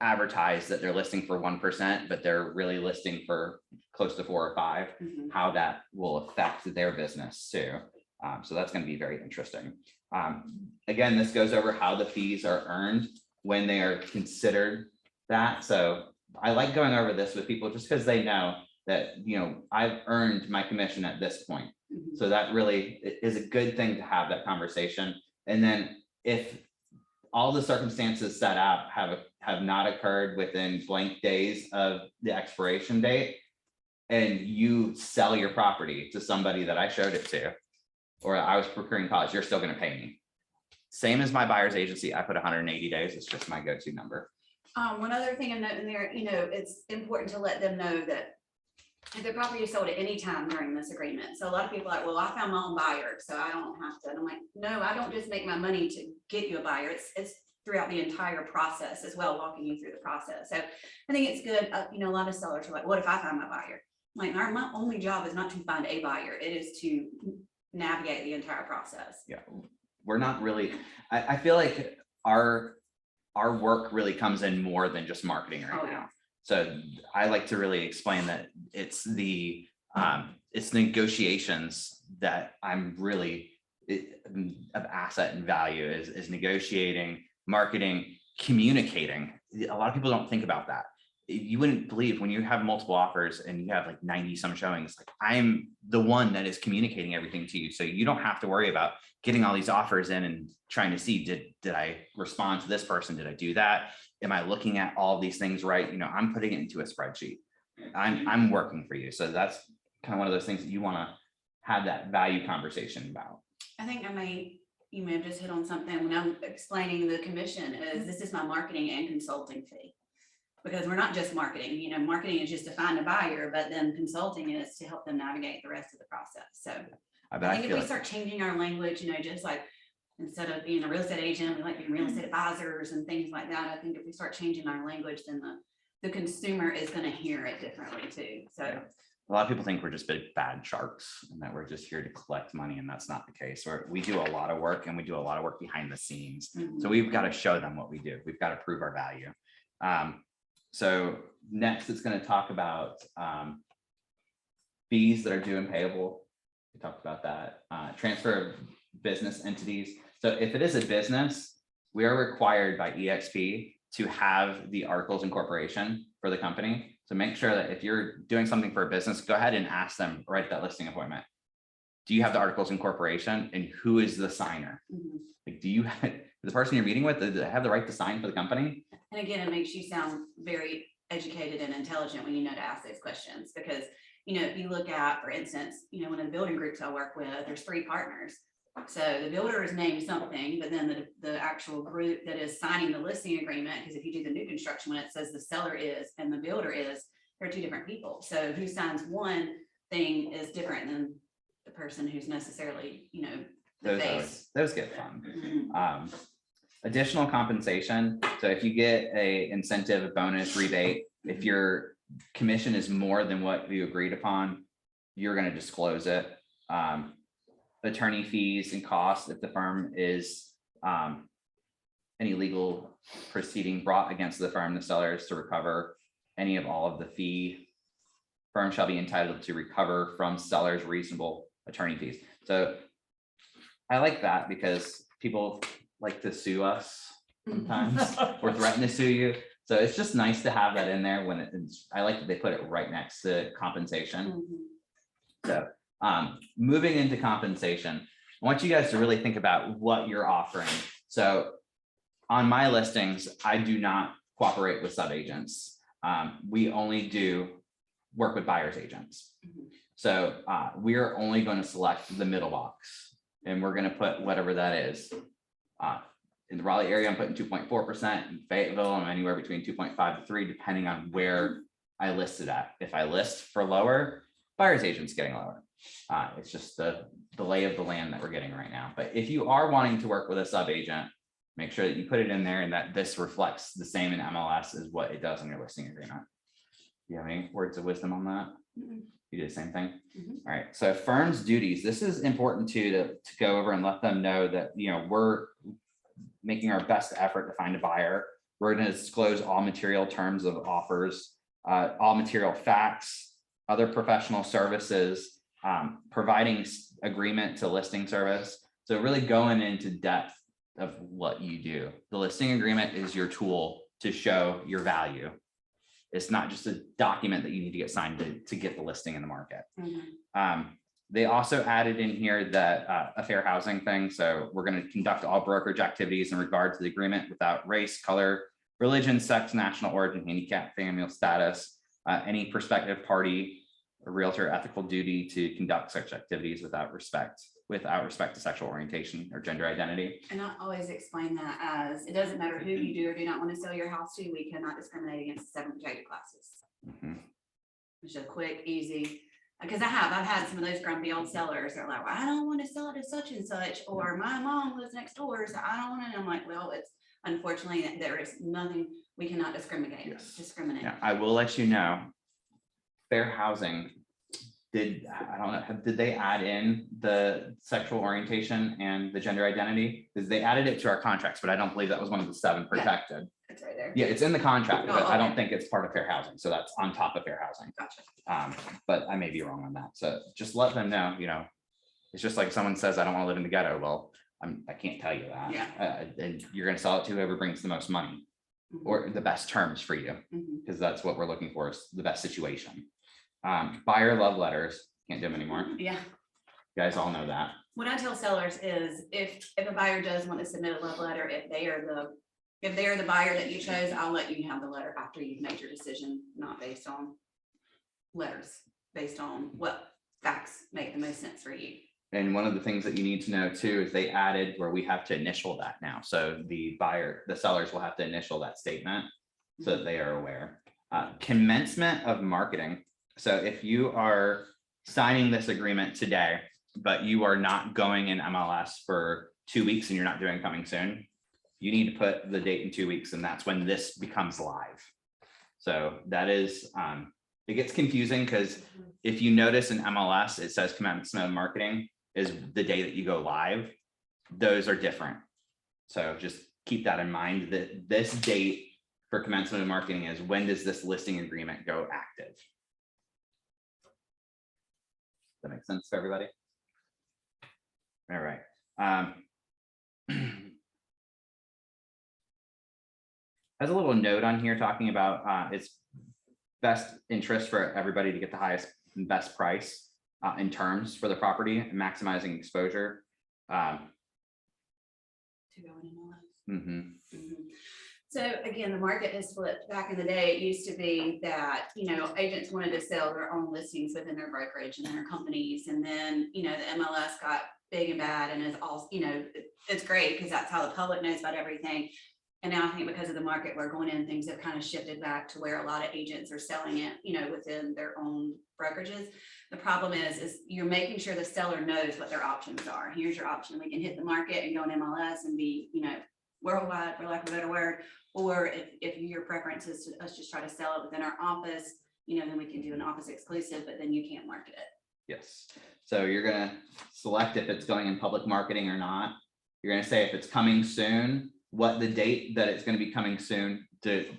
[SPEAKER 1] advertise that they're listing for 1%, but they're really listing for close to 4 or 5, how that will affect their business too. So that's going to be very interesting. Again, this goes over how the fees are earned when they are considered that. So I like going over this with people just because they know that, you know, I've earned my commission at this point. So that really is a good thing to have that conversation. And then if all the circumstances set out have not occurred within blank days of the expiration date, and you sell your property to somebody that I showed it to, or I was procuring college, you're still going to pay me. Same as my buyer's agency, I put 180 days. It's just my go-to number.
[SPEAKER 2] One other thing I'm noting there, you know, it's important to let them know that if the property is sold at any time during this agreement. So a lot of people are like, well, I found my own buyer, so I don't have to. And I'm like, no, I don't just make my money to get you a buyer. It's throughout the entire process as well, walking you through the process. So I think it's good. You know, a lot of sellers are like, what if I find my buyer? I'm like, my only job is not to find a buyer. It is to navigate the entire process.
[SPEAKER 1] Yeah, we're not really, I feel like our work really comes in more than just marketing right now. So I like to really explain that it's the negotiations that I'm really of asset and value is negotiating, marketing, communicating. A lot of people don't think about that. You wouldn't believe when you have multiple offers and you have like 90 some showings, like I'm the one that is communicating everything to you. So you don't have to worry about getting all these offers in and trying to see, did I respond to this person? Did I do that? Am I looking at all these things right? You know, I'm putting it into a spreadsheet. I'm working for you. So that's kind of one of those things that you want to have that value conversation about.
[SPEAKER 2] I think you may have just hit on something when I'm explaining the commission is this is my marketing and consulting fee. Because we're not just marketing, you know, marketing is just to find a buyer, but then consulting is to help them navigate the rest of the process. So I think if we start changing our language, you know, just like instead of being a real estate agent, we like being real estate advisors and things like that. I think if we start changing our language, then the consumer is going to hear it differently too. So
[SPEAKER 1] a lot of people think we're just big bad sharks and that we're just here to collect money, and that's not the case. We do a lot of work, and we do a lot of work behind the scenes. So we've got to show them what we do. We've got to prove our value. So next it's going to talk about fees that are due and payable. We talked about that. Transfer of business entities. So if it is a business, we are required by EXP to have the articles of incorporation for the company. So make sure that if you're doing something for a business, go ahead and ask them right at that listing appointment. Do you have the articles of incorporation, and who is the signer? Like, do you have the person you're meeting with, do they have the right to sign for the company?
[SPEAKER 2] And again, it makes you sound very educated and intelligent when you know to ask those questions, because if you look at, for instance, one of the building groups I work with, there's 3 partners. So the builder is named something, but then the actual group that is signing the listing agreement, because if you do the new construction, when it says the seller is and the builder is, they're 2 different people. So who signs one thing is different than the person who's necessarily, the face.
[SPEAKER 1] Those get fun.
[SPEAKER 2] Mhm.
[SPEAKER 1] Additional compensation. So if you get a incentive, a bonus, rebate, if your commission is more than what you agreed upon, you're going to disclose it. Attorney fees and costs, if the firm is any legal proceeding brought against the firm, the sellers to recover any of all of the fee. Firm shall be entitled to recover from sellers reasonable attorney fees. So I like that because people like to sue us sometimes or threaten to sue you. So it's just nice to have that in there when it's, I like that they put it right next to compensation. So moving into compensation, I want you guys to really think about what you're offering. So on my listings, I do not cooperate with subagents. We only do work with buyer's agents. So we're only going to select the middle box and we're going to put whatever that is. In the Raleigh area, I'm putting 2.4%. In Fayetteville, I'm anywhere between 2.5 to 3, depending on where I list it at. If I list for lower, buyer's agent's getting lower. It's just the lay of the land that we're getting right now. But if you are wanting to work with a sub-agent, make sure that you put it in there and that this reflects the same in MLS as what it does in your listing agreement. Do you have any words of wisdom on that? You do the same thing? All right, so firm's duties, this is important too, to go over and let them know that, we're making our best effort to find a buyer. We're going to disclose all material terms of offers, all material facts, other professional services, providing agreement to listing service. So really going into depth of what you do. The listing agreement is your tool to show your value. It's not just a document that you need to get signed to get the listing in the market. They also added in here that a fair housing thing. So we're going to conduct all brokerage activities in regard to the agreement without race, color, religion, sex, national origin, handicap, family status, any prospective party, a realtor ethical duty to conduct such activities without respect to sexual orientation or gender identity.
[SPEAKER 2] And I always explain that as it doesn't matter who you do or do not want to sell your house to, we cannot discriminate against the 7 protected classes. It's just quick, easy. Because I've had some of those grumpy old sellers that are like, well, I don't want to sell it to such and such, or my mom lives next door, so I don't want it. And I'm like, well, it's unfortunately there is nothing, we cannot discriminate.
[SPEAKER 1] Yeah, I will let you know. Fair housing did they add in the sexual orientation and the gender identity? Because they added it to our contracts, but I don't believe that was one of the 7 protected.
[SPEAKER 2] It's right there.
[SPEAKER 1] Yeah, it's in the contract, but
[SPEAKER 2] Oh,
[SPEAKER 1] I don't
[SPEAKER 2] okay.
[SPEAKER 1] think it's part of fair housing. So that's on top of fair housing.
[SPEAKER 2] Gotcha.
[SPEAKER 1] But I may be wrong on that. So just let them know, it's just like someone says, I don't want to live in the ghetto. Well, I can't tell you that.
[SPEAKER 2] Yeah.
[SPEAKER 1] And you're going to sell it to whoever brings the most money or the best terms for you, because that's what we're looking for, is the best situation. Buyer love letters, can't do them anymore.
[SPEAKER 2] Yeah.
[SPEAKER 1] You guys all know that.
[SPEAKER 2] What I tell sellers is if a buyer does want to submit a love letter, if they are the buyer that you chose, I'll let you have the letter after you've made your decision, not based on letters, based on what facts make the most sense for you.
[SPEAKER 1] And one of the things that you need to know too is they added where we have to initial that now. So the sellers will have to initial that statement so that they are aware. Commencement of marketing. So if you are signing this agreement today, but you are not going in MLS for 2 weeks and you're not doing coming soon, you need to put the date in 2 weeks, and that's when this becomes live. So that is, it gets confusing because if you notice in MLS, it says commencement of marketing is the day that you go live. Those are different. So just keep that in mind, that this date for commencement of marketing is when does this listing agreement go active? That makes sense for everybody? All right. Has a little note on here talking about it's best interest for everybody to get the highest and best price in terms for the property and maximizing exposure.
[SPEAKER 2] So again, the market has flipped. Back in the day, it used to be that, agents wanted to sell their own listings within their brokerage and their companies. And then, the MLS got big and bad and is all, it's great because that's how the public knows about everything. And now I think because of the market we're going in, things have kind of shifted back to where a lot of agents are selling it, within their own brokerages. The problem is you're making sure the seller knows what their options are. Here's your option. We can hit the market and go in MLS and be, worldwide, for lack of a better word. Or if your preference is to us just try to sell it within our office, then we can do an office exclusive, but then you can't market it.
[SPEAKER 1] Yes. So you're gonna select if it's going in public marketing or not. You're gonna say if it's coming soon, what the date that it's gonna be coming soon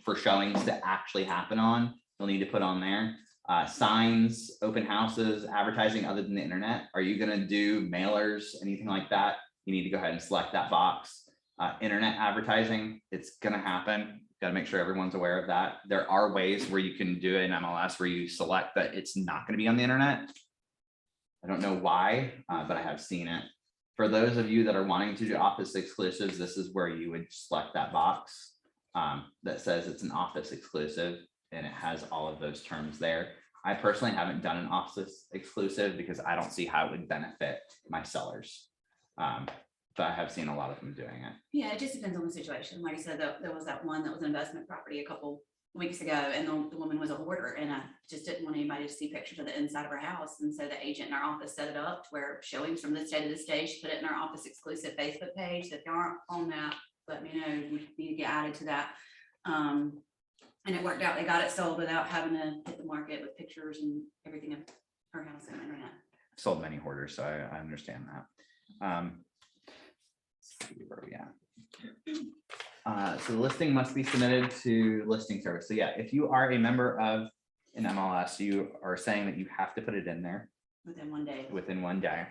[SPEAKER 1] for showings to actually happen on. You'll need to put on there. Signs, open houses, advertising other than the internet. Are you gonna do mailers, anything like that? You need to go ahead and select that box. Internet advertising, it's gonna happen. Got to make sure everyone's aware of that. There are ways where you can do an MLS where you select that it's not going to be on the internet. I don't know why, but I have seen it. For those of you that are wanting to do office exclusives, this is where you would select that box that says it's an office exclusive, and it has all of those terms there. I personally haven't done an office exclusive because I don't see how it would benefit my sellers. But I have seen a lot of them doing it.
[SPEAKER 2] Yeah, it just depends on the situation. Like I said, there was that one that was an investment property a couple weeks ago, and the woman was a hoarder, and I just didn't want anybody to see pictures of the inside of her house. And so the agent in our office set it up to where showings from this day to this day, she put it in our office exclusive Facebook page. So if you aren't on that, let me know. You need to get added to that. And it worked out. They got it sold without having to hit the market with pictures and everything of her house on the internet.
[SPEAKER 1] Sold many hoarders, so I understand that. Where are we at? So the listing must be submitted to listing service. So yeah, if you are a member of an MLS, you are saying that you have to put it in there
[SPEAKER 2] Within 1 day.
[SPEAKER 1] within 1 day.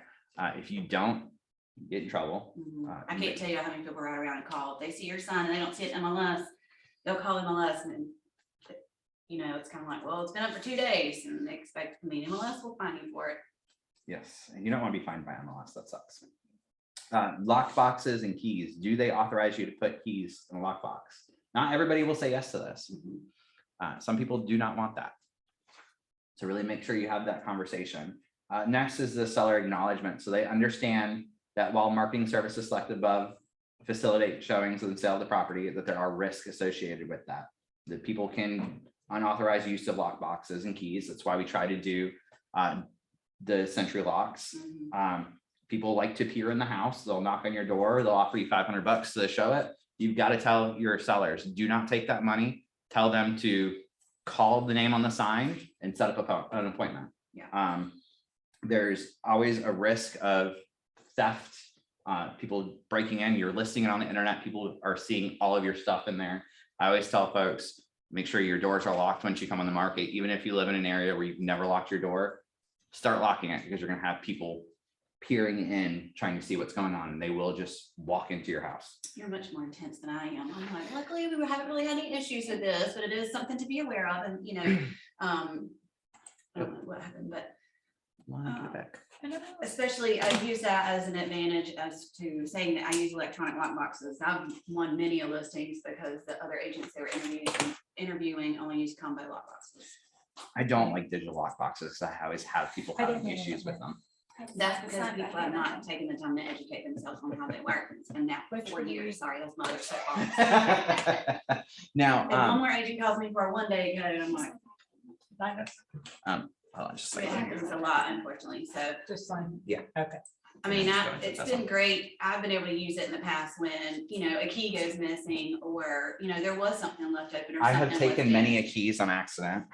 [SPEAKER 1] If you don't, you get in trouble.
[SPEAKER 2] I can't tell you how many people ride around and call. If they see your sign and they don't see it in MLS, they'll call MLS and it's kind of like, well, it's been up for 2 days and they expect, MLS will fine you for it.
[SPEAKER 1] Yes, and you don't want to be fined by MLS. That sucks. Lock boxes and keys. Do they authorize you to put keys in a lockbox? Not everybody will say yes to this. Some people do not want that. So really make sure you have that conversation. Next is the seller acknowledgement. So they understand that while marketing services selected above facilitate showings and sale of the property, that there are risks associated with that. That people can unauthorized use of lock boxes and keys. That's why we try to do the Sentry Locks. People like to peer in the house. They'll knock on your door. They'll offer you $500 to show it. You've got to tell your sellers, do not take that money. Tell them to call the name on the sign and set up an appointment.
[SPEAKER 2] Yeah.
[SPEAKER 1] There's always a risk of theft, people breaking in. You're listing it on the internet. People are seeing all of your stuff in there. I always tell folks, make sure your doors are locked once you come on the market. Even if you live in an area where you've never locked your door, start locking it, because you're going to have people peering in, trying to see what's going on, and they will just walk into your house.
[SPEAKER 2] You're much more intense than I am. I'm like, luckily we haven't really had any issues with this, but it is something to be aware of. And I don't know what happened, but especially I use that as an advantage as to saying that I use electronic lock boxes. I've won many listings because the other agents they were interviewing only use combo lock boxes.
[SPEAKER 1] I don't like digital lock boxes because I always have people having issues with them.
[SPEAKER 2] That's because people have not taken the time to educate themselves on how they work. It's been now for 4 years. Sorry, that's my other soapbox.
[SPEAKER 1] Now,
[SPEAKER 2] if one more agent calls me for a 1 day code, I'm like,
[SPEAKER 1] hold on just a
[SPEAKER 2] it
[SPEAKER 1] second.
[SPEAKER 2] happens a lot, unfortunately. So
[SPEAKER 3] Just sign.
[SPEAKER 1] Yeah.
[SPEAKER 3] Okay.
[SPEAKER 2] I mean, it's been great. I've been able to use it in the past when, a key goes missing or, there was something left open or
[SPEAKER 1] I
[SPEAKER 2] something.
[SPEAKER 1] have taken
[SPEAKER 2] left
[SPEAKER 1] many
[SPEAKER 2] in.
[SPEAKER 1] a keys on accident.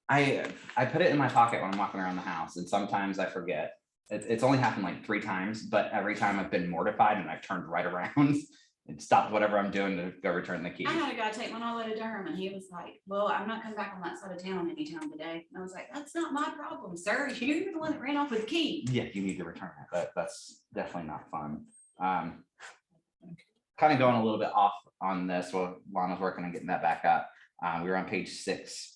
[SPEAKER 1] I put it in my pocket when I'm walking around the house, and sometimes I forget. It's only happened like 3 times, but every time I've been mortified and I've turned right around and stopped whatever I'm doing to go return the key.
[SPEAKER 2] I had a guy take one all the way to Durham, and he was like, well, I'm not coming back on that side of town anytime today. And I was like, that's not my problem, sir. You're the one that ran off with the key.
[SPEAKER 1] Yeah, you need to return it, but that's definitely not fun. Kind of going a little bit off on this while Lana's working on getting that back up. We were on page 6.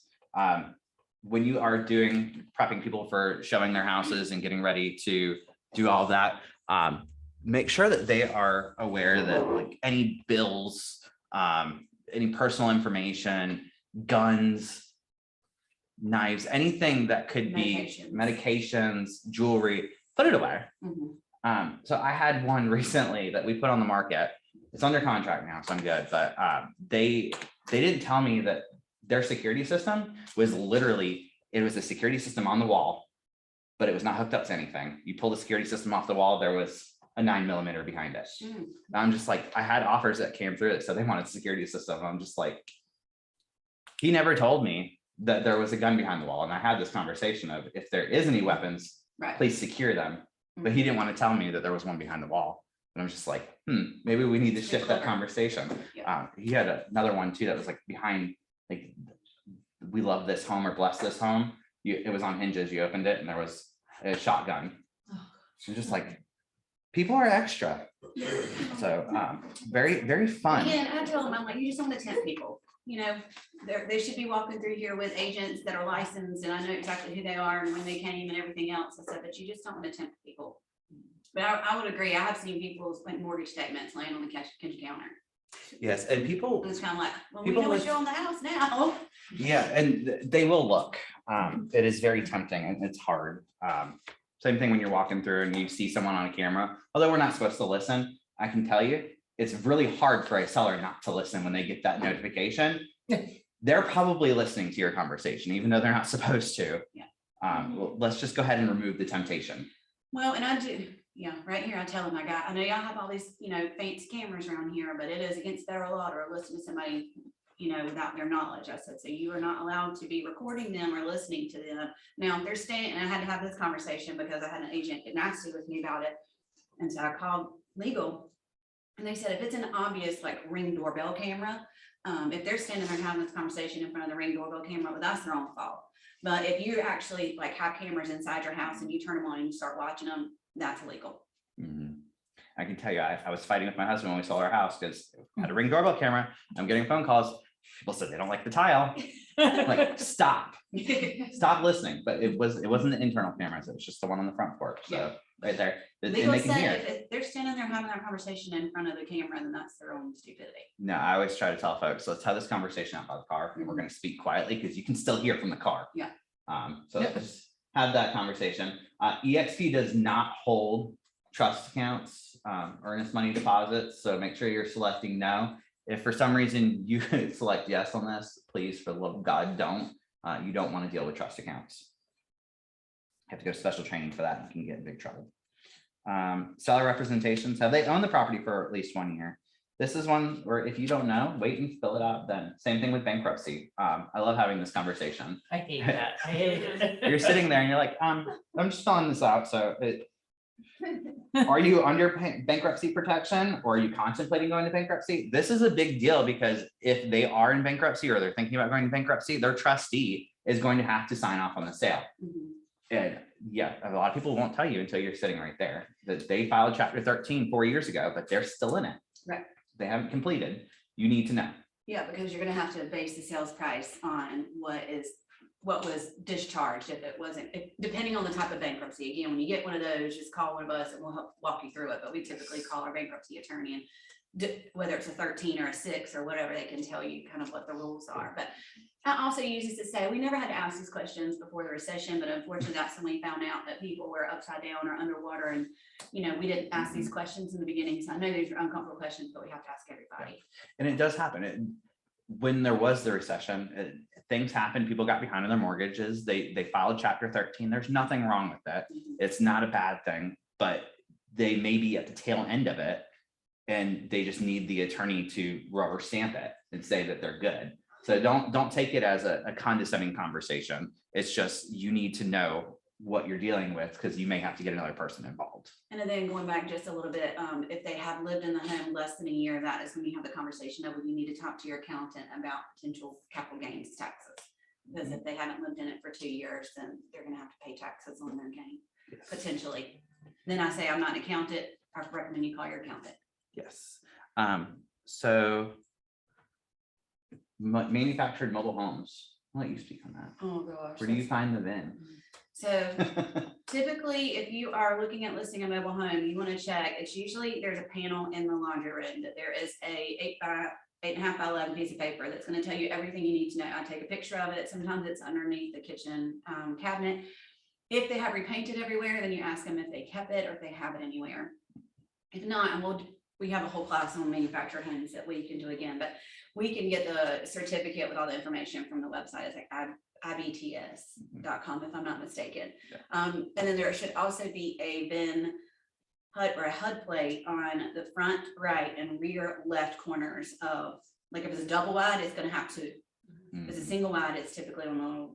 [SPEAKER 1] When you are prepping people for showing their houses and getting ready to do all that, make sure that they are aware that like any bills, any personal information, guns, knives, anything that could be medications, jewelry, put it away. So I had one recently that we put on the market. It's under contract now, so I'm good. But they didn't tell me that their security system was literally, it was a security system on the wall, but it was not hooked up to anything. You pull the security system off the wall, there was a 9mm behind it. I'm just like, I had offers that came through that said they wanted a security system. I'm just like, he never told me that there was a gun behind the wall. And I had this conversation of, if there is any weapons, please secure them. But he didn't want to tell me that there was one behind the wall. And I'm just like, maybe we need to shift that conversation. He had another one too that was like behind, like, we love this home or bless this home. It was on hinges. You opened it and there was a shotgun. So just like, people are extra. So very, very fun.
[SPEAKER 2] Again, I tell them, I'm like, you just want to tempt people. You know, they should be walking through here with agents that are licensed, and I know exactly who they are and when they came and everything else. I said, but you just don't want to tempt people. But I would agree. I have seen people's like mortgage statements laying on the kitchen counter.
[SPEAKER 1] Yes, and people,
[SPEAKER 2] And it's kind of like, well, we
[SPEAKER 1] people
[SPEAKER 2] know what
[SPEAKER 1] with-
[SPEAKER 2] you're on the house now.
[SPEAKER 1] yeah, and they will look. It is very tempting and it's hard. Same thing when you're walking through and you see someone on a camera. Although we're not supposed to listen, I can tell you, it's really hard for a seller not to listen when they get that notification. They're probably listening to your conversation, even though they're not supposed to. Well, let's just go ahead and remove the temptation.
[SPEAKER 2] Well, and I do, right here, I tell them, I know y'all have all these, fancy cameras around here, but it is against federal law to listen to somebody, without their knowledge. I said, so you are not allowed to be recording them or listening to them. Now, if they're standing, and I had to have this conversation because I had an agent get nasty with me about it. And so I called legal. And they said, if it's an obvious like Ring doorbell camera, if they're standing there having this conversation in front of the Ring doorbell camera, well, that's their own fault. But if you actually like have cameras inside your house and you turn them on and you start watching them, that's illegal.
[SPEAKER 1] I can tell you, I was fighting with my husband when we sold our house because I had a Ring doorbell camera. I'm getting phone calls. People said they don't like the tile. Like, stop listening. But it wasn't the internal cameras. It was just the one on the front porch. So right there, and
[SPEAKER 2] Legal
[SPEAKER 1] they can hear.
[SPEAKER 2] said if they're standing there having that conversation in front of the camera, then that's their own stupidity.
[SPEAKER 1] No, I always try to tell folks, let's have this conversation out by the car, and we're going to speak quietly because you can still hear from the car. So just have that conversation. EXP does not hold trust accounts, earnest money deposits. So make sure you're selecting no. If for some reason you select yes on this, please, for the love of God, don't. You don't want to deal with trust accounts. You have to go to special training for that. You can get in big trouble. Seller representations, have they owned the property for at least 1 year? This is one where if you don't know, wait and fill it out then. Same thing with bankruptcy. I love having this conversation.
[SPEAKER 5] I hate that. I hate it.
[SPEAKER 1] You're sitting there and you're like, I'm just filling this out. So are you under bankruptcy protection, or are you contemplating going to bankruptcy? This is a big deal because if they are in bankruptcy or they're thinking about going to bankruptcy, their trustee is going to have to sign off on the sale. And yeah, a lot of people won't tell you until you're sitting right there that they filed Chapter 13 4 years ago, but they're still in it.
[SPEAKER 2] Right.
[SPEAKER 1] They haven't completed. You need to know.
[SPEAKER 2] Yeah, because you're gonna have to base the sales price on what was discharged if it wasn't, depending on the type of bankruptcy. Again, when you get one of those, just call one of us and we'll help walk you through it. But we typically call our bankruptcy attorney, and whether it's a 13 or a 6 or whatever, they can tell you kind of what the rules are. But I also use this to say, we never had to ask these questions before the recession, but unfortunately that's when we found out that people were upside down or underwater, and we didn't ask these questions in the beginning. So I know these are uncomfortable questions, but we have to ask everybody.
[SPEAKER 1] And it does happen. When there was the recession, things happened. People got behind on their mortgages. They filed Chapter 13. There's nothing wrong with that. It's not a bad thing, but they may be at the tail end of it, and they just need the attorney to rubber stamp it and say that they're good. So don't take it as a condescending conversation. It's just, you need to know what you're dealing with because you may have to get another person involved.
[SPEAKER 2] And then going back just a little bit, if they have lived in the home less than a year, that is when you have the conversation of, you need to talk to your accountant about potential capital gains taxes. Because if they haven't lived in it for 2 years, then they're gonna have to pay taxes on their gain, potentially. Then I say, I'm not an accountant. I recommend you call your accountant.
[SPEAKER 1] Yes. So manufactured mobile homes. I'll let you speak on that.
[SPEAKER 2] Oh, gosh.
[SPEAKER 1] Where do you find them in?
[SPEAKER 2] So typically, if you are looking at listing a mobile home, you want to check, it's usually, there's a panel in the laundry room that there is a 8.5 by 11 piece of paper that's going to tell you everything you need to know. I take a picture of it. Sometimes it's underneath the kitchen cabinet. If they have repainted everywhere, then you ask them if they kept it or if they have it anywhere. If not, and we have a whole class on manufactured homes that we can do again, but we can get the certificate with all the information from the website. It's like ibts.com if I'm not mistaken.
[SPEAKER 1] Yeah.
[SPEAKER 2] And then there should also be a VIN HUD or a HUD plate on the front right and rear left corners of, like if it's a double wide, it's gonna have to, if it's a single wide, it's typically on the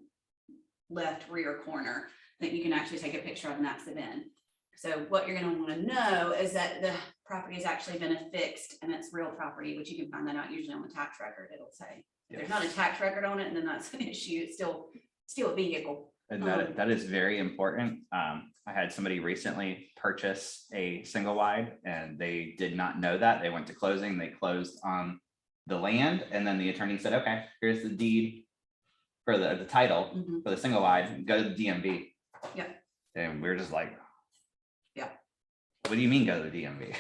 [SPEAKER 2] left rear corner that you can actually take a picture of, and that's the VIN. So what you're gonna wanna know is that the property has actually been affixed and it's real property, which you can find that out usually on the tax record. It'll say, if there's not a tax record on it, and then that's an issue. It's still a vehicle.
[SPEAKER 1] And that is very important. I had somebody recently purchase a single wide and they did not know that. They went to closing, they closed on the land, and then the attorney said, okay, here's the deed for the title for the single wide, go to the DMV.
[SPEAKER 2] Yeah.
[SPEAKER 1] And we're just like,
[SPEAKER 2] yeah.
[SPEAKER 1] What do you mean go to the DMV?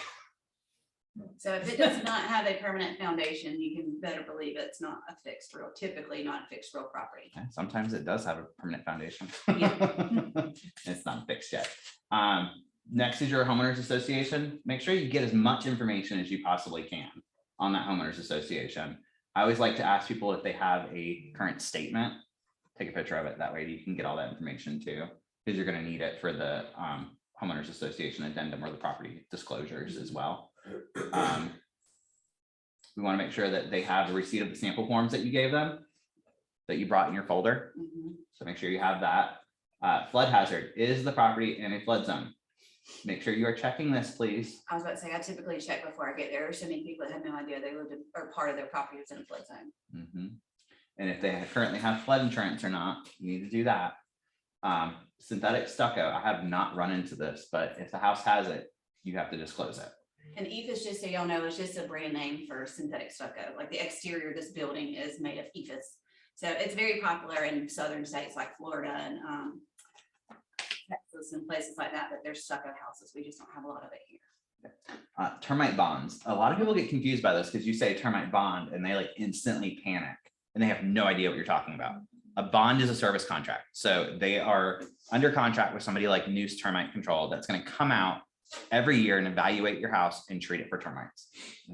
[SPEAKER 2] So if it does not have a permanent foundation, you can better believe it's not a fixed real, typically not a fixed real property.
[SPEAKER 1] Sometimes it does have a permanent foundation.
[SPEAKER 2] Yeah.
[SPEAKER 1] It's not fixed yet. Next is your homeowners association. Make sure you get as much information as you possibly can on that homeowners association. I always like to ask people if they have a current statement, take a picture of it. That way you can get all that information too, because you're going to need it for the homeowners association addendum or the property disclosures as well. We want to make sure that they have the receipt of the sample forms that you gave them, that you brought in your folder. So make sure you have that. Flood hazard, is the property in a flood zone? Make sure you are checking this, please.
[SPEAKER 2] I was about to say, I typically check before I get there. So many people that have no idea they lived in, or part of their property is in a flood zone.
[SPEAKER 1] And if they currently have flood insurance or not, you need to do that. Synthetic stucco, I have not run into this, but if the house has it, you have to disclose it.
[SPEAKER 2] And EFS, just so y'all know, is just a brand name for synthetic stucco. Like the exterior of this building is made of EFS. So it's very popular in southern states like Florida and Texas and places like that, but there's stucco houses. We just don't have a lot of it here.
[SPEAKER 1] Termite bonds. A lot of people get confused by this because you say termite bond and they like instantly panic and they have no idea what you're talking about. A bond is a service contract. So they are under contract with somebody like Noose Termite Control that's going to come out every year and evaluate your house and treat it for termites.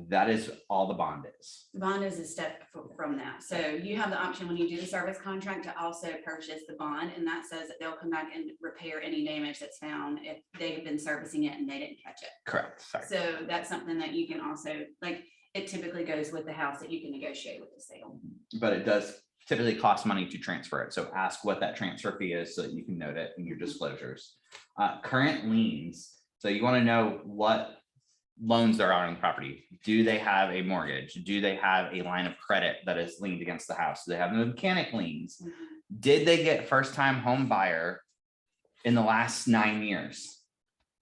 [SPEAKER 1] That is all the bond is.
[SPEAKER 2] The bond is a step from that. So you have the option when you do the service contract to also purchase the bond, and that says that they'll come back and repair any damage that's found if they have been servicing it and they didn't catch it.
[SPEAKER 1] Correct. Sorry.
[SPEAKER 2] So that's something that you can also, like, it typically goes with the house that you can negotiate with the sale.
[SPEAKER 1] But it does typically cost money to transfer it. So ask what that transfer fee is so that you can note it in your disclosures. Current liens. So you want to know what loans there are on the property. Do they have a mortgage? Do they have a line of credit that is liened against the house? Do they have mechanic liens? Did they get first-time home buyer in the last 9 years?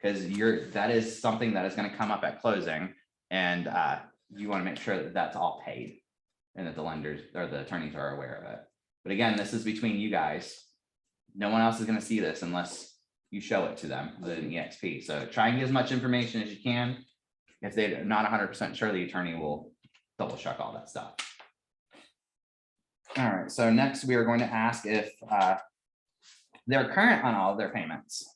[SPEAKER 1] Because that is something that is going to come up at closing, and you want to make sure that that's all paid and that the lenders or the attorneys are aware of it. But again, this is between you guys. No one else is going to see this unless you show it to them other than EXP. So try and get as much information as you can. If they're not 100% sure, the attorney will double check all that stuff. All right, so next we are going to ask if they're current on all of their payments.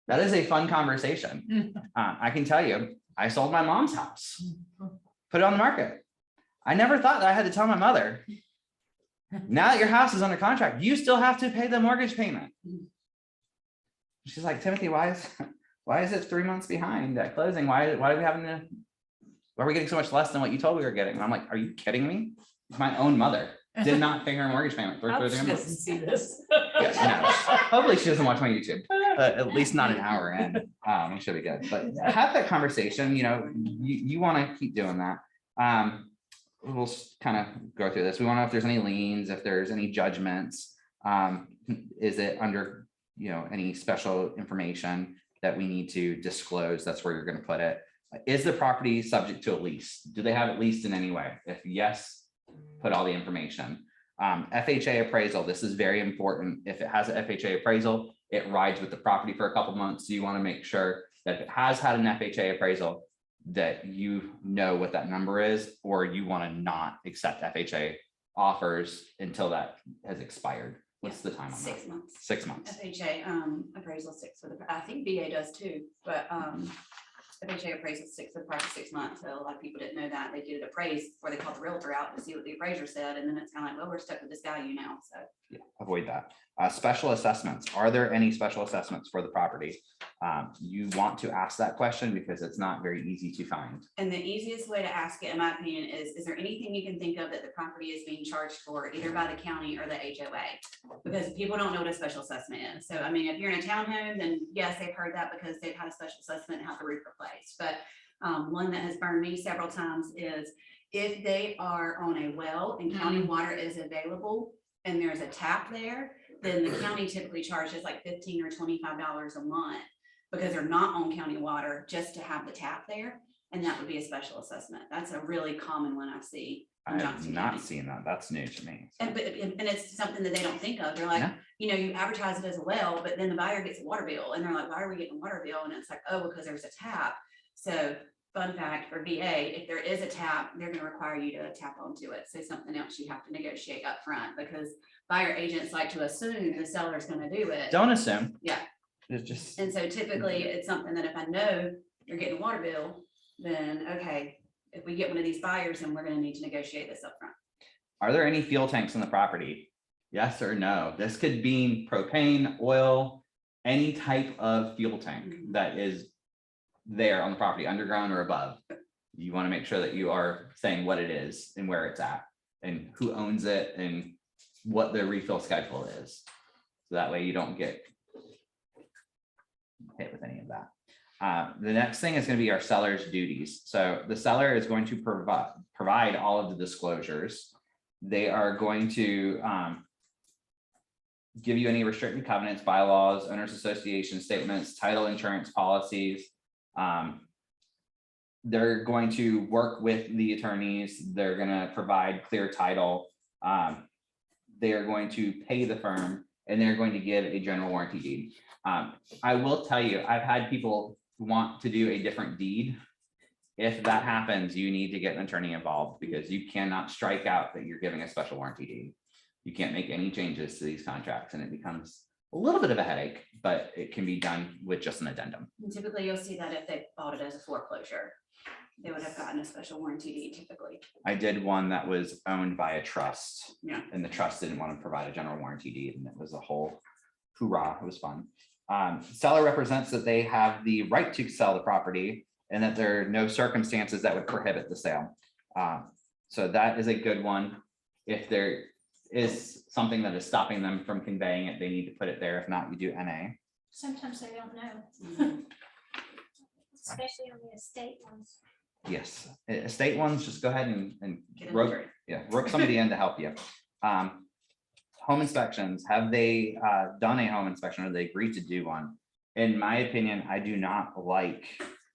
[SPEAKER 1] That is a fun conversation. I can tell you, I sold my mom's house, put it on the market. I never thought that I had to tell my mother, now that your house is under contract, you still have to pay the mortgage payment. She's like, Timothy, why is it 3 months behind at closing? Why are we getting so much less than what you told we were getting? And I'm like, are you kidding me? My own mother did not pay her mortgage payment.
[SPEAKER 5] She doesn't see this.
[SPEAKER 1] Yeah, no. Hopefully she doesn't watch my YouTube, at least not an hour in. It should be good, but have that conversation. You know, you want to keep doing that. We'll kind of go through this. We want to know if there's any liens, if there's any judgments. Is it under, you know, any special information that we need to disclose? That's where you're going to put it. Is the property subject to a lease? Do they have it leased in any way? If yes, put all the information. FHA appraisal, this is very important. If it has an FHA appraisal, it rides with the property for a couple months. So you want to make sure that if it has had an FHA appraisal, that you know what that number is, or you want to not accept FHA offers until that has expired. What's the time on that?
[SPEAKER 2] 6 months.
[SPEAKER 1] 6 months.
[SPEAKER 2] FHA appraisal 6 for the, I think VA does too, but FHA appraisal 6 for the price of 6 months. So a lot of people didn't know that. They did it appraised before they called the realtor out to see what the appraiser said. And then it's kind of like, well, we're stuck with this value now. So
[SPEAKER 1] Yeah, avoid that. Special assessments. Are there any special assessments for the property? You want to ask that question because it's not very easy to find.
[SPEAKER 2] And the easiest way to ask it, in my opinion, is there anything you can think of that the property is being charged for either by the county or the HOA? Because people don't know what a special assessment is. So, I mean, if you're in a townhome, then yes, they've heard that because they've had a special assessment and have the roof replaced. But one that has burned me several times is if they are on a well and county water is available and there's a tap there, then the county typically charges like $15 or $25 a month because they're not on county water just to have the tap there. And that would be a special assessment. That's a really common one I see.
[SPEAKER 1] I have not seen that. That's new to me.
[SPEAKER 2] And it's something that they don't think of. They're like,
[SPEAKER 1] Yeah.
[SPEAKER 2] you know, you advertise it as a well, but then the buyer gets a water bill and they're like, why are we getting a water bill? And it's like, oh, because there's a tap. So fun fact for VA, if there is a tap, they're going to require you to tap onto it. So something else you have to negotiate up front because buyer agents like to assume the seller's going to do it.
[SPEAKER 1] Don't assume.
[SPEAKER 2] Yeah.
[SPEAKER 1] It's just,
[SPEAKER 2] And so typically it's something that if I know you're getting a water bill, then okay, if we get one of these buyers, then we're going to need to negotiate this up front.
[SPEAKER 1] are there any fuel tanks on the property? Yes or no? This could be propane, oil, any type of fuel tank that is there on the property, underground or above. You want to make sure that you are saying what it is and where it's at and who owns it and what the refill schedule is. So that way you don't get hit with any of that. The next thing is going to be our seller's duties. So the seller is going to provide all of the disclosures. They are going to give you any restricted covenants, bylaws, owners association statements, title insurance policies. They're going to work with the attorneys. They're going to provide clear title. They are going to pay the firm and they're going to give a general warranty deed. I will tell you, I've had people want to do a different deed. If that happens, you need to get an attorney involved because you cannot strike out that you're giving a special warranty deed. You can't make any changes to these contracts and it becomes a little bit of a headache, but it can be done with just an addendum.
[SPEAKER 2] And typically you'll see that if they bought it as a foreclosure, they would have gotten a special warranty deed typically.
[SPEAKER 1] I did one that was owned by a trust.
[SPEAKER 2] Yeah.
[SPEAKER 1] And the trust didn't want to provide a general warranty deed and it was a whole hoorah. It was fun. Seller represents that they have the right to sell the property and that there are no circumstances that would prohibit the sale. So that is a good one. If there is something that is stopping them from conveying it, they need to put it there. If not, you do NA.
[SPEAKER 4] Sometimes they don't know,
[SPEAKER 2] Mhm.
[SPEAKER 4] especially on the estate ones.
[SPEAKER 1] Yes, estate ones, just go ahead and
[SPEAKER 2] Get them
[SPEAKER 1] rope,
[SPEAKER 2] straight.
[SPEAKER 1] rope somebody in to help you. Home inspections, have they done a home inspection or they agreed to do one? In my opinion, I do not like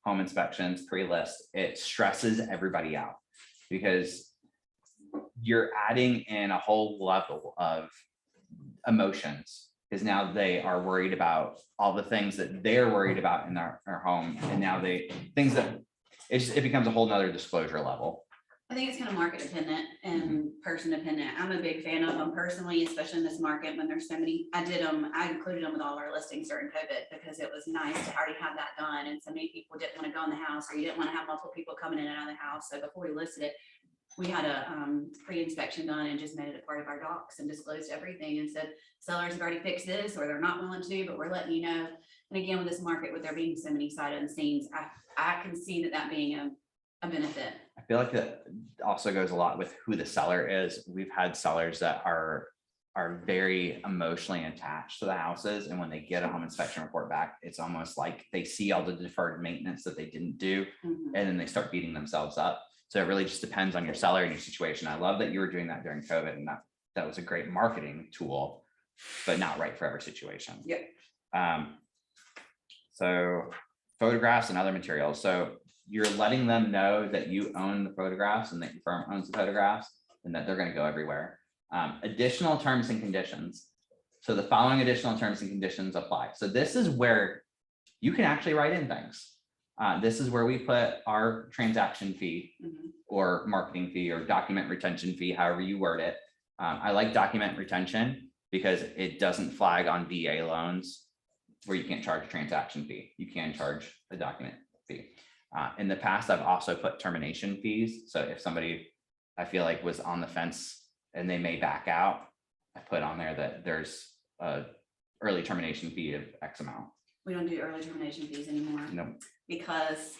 [SPEAKER 1] home inspections pre-list. It stresses everybody out because you're adding in a whole level of emotions because now they are worried about all the things that they're worried about in their home. And now things that it becomes a whole nother disclosure level.
[SPEAKER 2] I think it's kind of market dependent and person dependent. I'm a big fan of them personally, especially in this market when there's so many. I included them with all our listings during COVID because it was nice to already have that done. And so many people didn't want to go in the house or you didn't want to have multiple people coming in and out of the house. So before we listed it, we had a pre-inspection done and just made it a part of our docs and disclosed everything and said, sellers have already fixed this or they're not willing to, but we're letting you know. And again, with this market, with there being so many sight unseen, I can see that being a benefit.
[SPEAKER 1] I feel like that also goes a lot with who the seller is. We've had sellers that are very emotionally attached to the houses. And when they get a home inspection report back, it's almost like they see all the deferred maintenance that they didn't do.
[SPEAKER 2] Mhm.
[SPEAKER 1] And then they start beating themselves up. So it really just depends on your seller and your situation. I love that you were doing that during COVID and that was a great marketing tool, but not right for every situation.
[SPEAKER 2] Yeah.
[SPEAKER 1] So photographs and other materials. So you're letting them know that you own the photographs and that your firm owns the photographs and that they're going to go everywhere. Additional terms and conditions. So the following additional terms and conditions apply. So this is where you can actually write in things. This is where we put our transaction fee or marketing fee or document retention fee, however you word it. I like document retention because it doesn't flag on VA loans where you can't charge a transaction fee. You can charge a document fee. In the past, I've also put termination fees. So if somebody I feel like was on the fence and they may back out, I put on there that there's a early termination fee of X amount.
[SPEAKER 2] We don't do early termination fees anymore.
[SPEAKER 1] No.
[SPEAKER 2] Because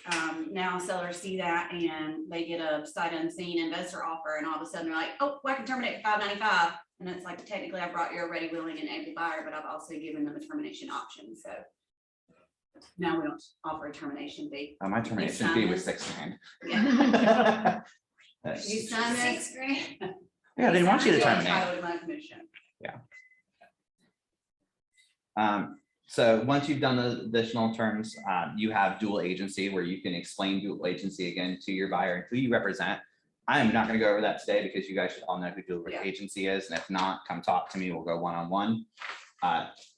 [SPEAKER 2] now sellers see that and they get a sight unseen investor offer and all of a sudden they're like, oh, I can terminate for $5.95. And it's like, technically I brought you a ready, willing and able buyer, but I've also given them a termination option. So now we don't offer a termination fee.
[SPEAKER 1] My termination fee was $6,000.
[SPEAKER 2] Yeah.
[SPEAKER 1] That's-
[SPEAKER 2] You sign this.
[SPEAKER 4] $6,000.
[SPEAKER 1] Yeah, they want you to
[SPEAKER 2] You're
[SPEAKER 1] terminate.
[SPEAKER 2] entitled to my commission.
[SPEAKER 1] So once you've done the additional terms, you have dual agency where you can explain dual agency again to your buyer and who you represent. I am not going to go over that today because you guys should all know who dual
[SPEAKER 2] Yeah.
[SPEAKER 1] agency is. And if not, come talk to me. We'll go one-on-one.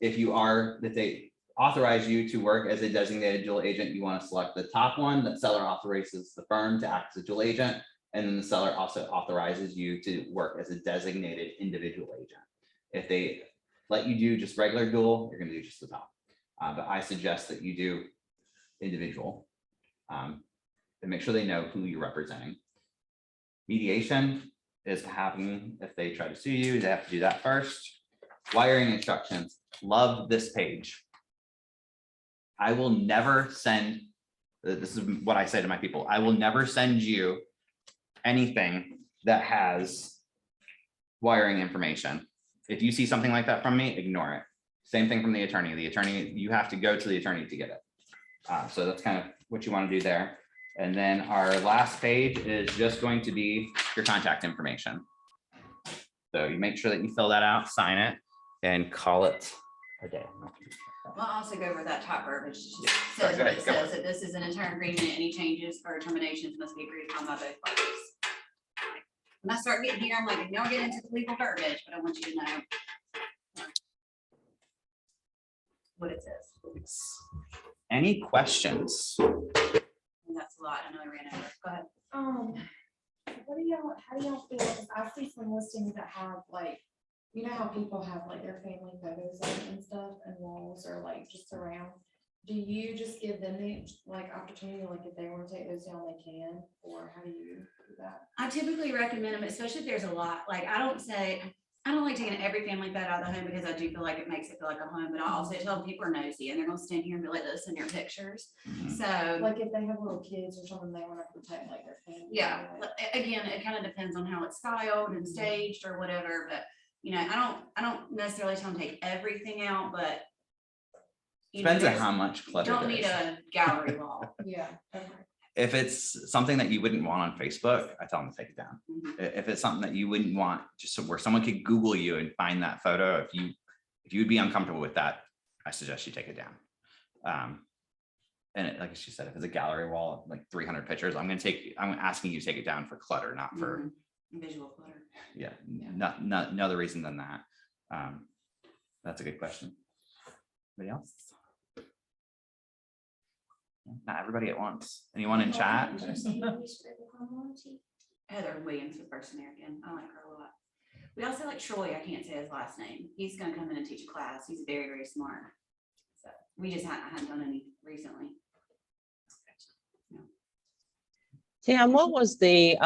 [SPEAKER 1] If they authorize you to work as a designated dual agent, you want to select the top one. That seller authorizes the firm to act as a dual agent. And then the seller also authorizes you to work as a designated individual agent. If they let you do just regular dual, you're going to do just the top. But I suggest that you do individual and make sure they know who you're representing. Mediation is happening. If they try to sue you, they have to do that first. Wiring instructions. Love this page. I will never send, this is what I say to my people, I will never send you anything that has wiring information. If you see something like that from me, ignore it. Same thing from the attorney. The attorney, you have to go to the attorney to get it. So that's kind of what you want to do there. And then our last page is just going to be your contact information. So you make sure that you fill that out, sign it, and call it a day.
[SPEAKER 2] We'll also go over that top verbiage.
[SPEAKER 1] Yeah.
[SPEAKER 2] Says
[SPEAKER 1] Go
[SPEAKER 2] what
[SPEAKER 1] ahead,
[SPEAKER 2] it
[SPEAKER 1] go
[SPEAKER 2] says, that this is an entire agreement, any changes or terminations must be agreed upon by both parties. When I start getting here, I'm like, now get into the legal verbiage, but I want you to know what it says.
[SPEAKER 1] Any questions?
[SPEAKER 2] And that's a lot. I know I ran over. Go ahead.
[SPEAKER 6] How do y'all feel? 'Cause I see some listings that have like, you know how people have like their family photos on and stuff and walls or like just around. Do you just give them the like opportunity, like if they want to take those down, they can, or how do you do that?
[SPEAKER 2] I typically recommend them, especially if there's a lot. Like, I don't like taking every family photo out of the home because I do feel like it makes it feel like a home, but I also tell them people are nosy and they're gonna stand here and be like, this in your pictures. So,
[SPEAKER 6] Like if they have little kids or something, they want to protect like their family.
[SPEAKER 2] yeah,
[SPEAKER 6] like-
[SPEAKER 2] again, it kind of depends on how it's styled and staged or whatever, but you know, I don't necessarily tell them to take everything out, but you know,
[SPEAKER 1] Depends on
[SPEAKER 2] there's-
[SPEAKER 1] how much
[SPEAKER 2] you
[SPEAKER 1] clutter
[SPEAKER 2] don't
[SPEAKER 1] there
[SPEAKER 2] need
[SPEAKER 1] is.
[SPEAKER 2] a gallery wall.
[SPEAKER 6] Yeah, okay.
[SPEAKER 1] If it's something that you wouldn't want on Facebook, I tell them to take it down.
[SPEAKER 2] Mhm.
[SPEAKER 1] If it's something that you wouldn't want, just where someone could Google you and find that photo, if you would be uncomfortable with that, I suggest you take it down. And like she said, if it's a gallery wall, like 300 pictures, I'm asking you to take it down for clutter, not for,
[SPEAKER 2] Visual clutter.
[SPEAKER 1] yeah, not no other reason than that. That's a good question. Anybody else? Not everybody at once. Anyone in chat?
[SPEAKER 2] Heather Williams with First American. I like her a lot. We also like Troy. I can't say his last name. He's gonna come in and teach a class. He's very, very smart. So we just haven't done any recently.
[SPEAKER 7] Tim, what was the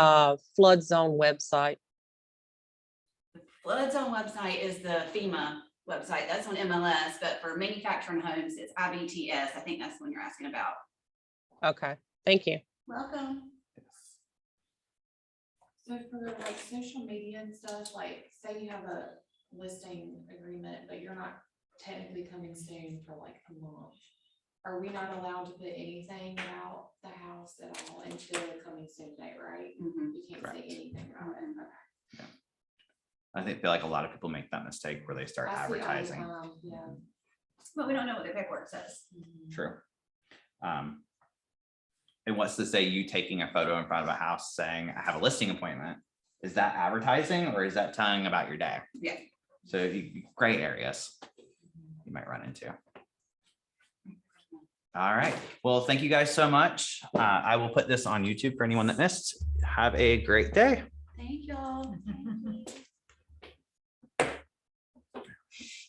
[SPEAKER 7] flood zone website?
[SPEAKER 2] The flood zone website is the FEMA website. That's on MLS, but for manufacturing homes, it's IBTS. I think that's the one you're asking about.
[SPEAKER 7] Okay, thank you.
[SPEAKER 2] Welcome.
[SPEAKER 6] So for like social media and stuff, like say you have a listing agreement, but you're not technically coming soon for like a month. Are we not allowed to put anything about the house at all until coming soon date, right?
[SPEAKER 2] Mhm.
[SPEAKER 6] You can't say
[SPEAKER 1] Correct.
[SPEAKER 6] anything about it. Okay.
[SPEAKER 1] I feel like a lot of people make that mistake where they start
[SPEAKER 6] I see all the
[SPEAKER 1] advertising.
[SPEAKER 6] time, yeah.
[SPEAKER 2] But we don't know what their paperwork says.
[SPEAKER 1] True. And what's to say you taking a photo in front of a house saying, I have a listing appointment, is that advertising or is that telling about your day?
[SPEAKER 2] Yeah.
[SPEAKER 1] So gray areas you might run into. All right. Well, thank you guys so much. I will put this on YouTube for anyone that missed. Have a great day.
[SPEAKER 2] Thank y'all.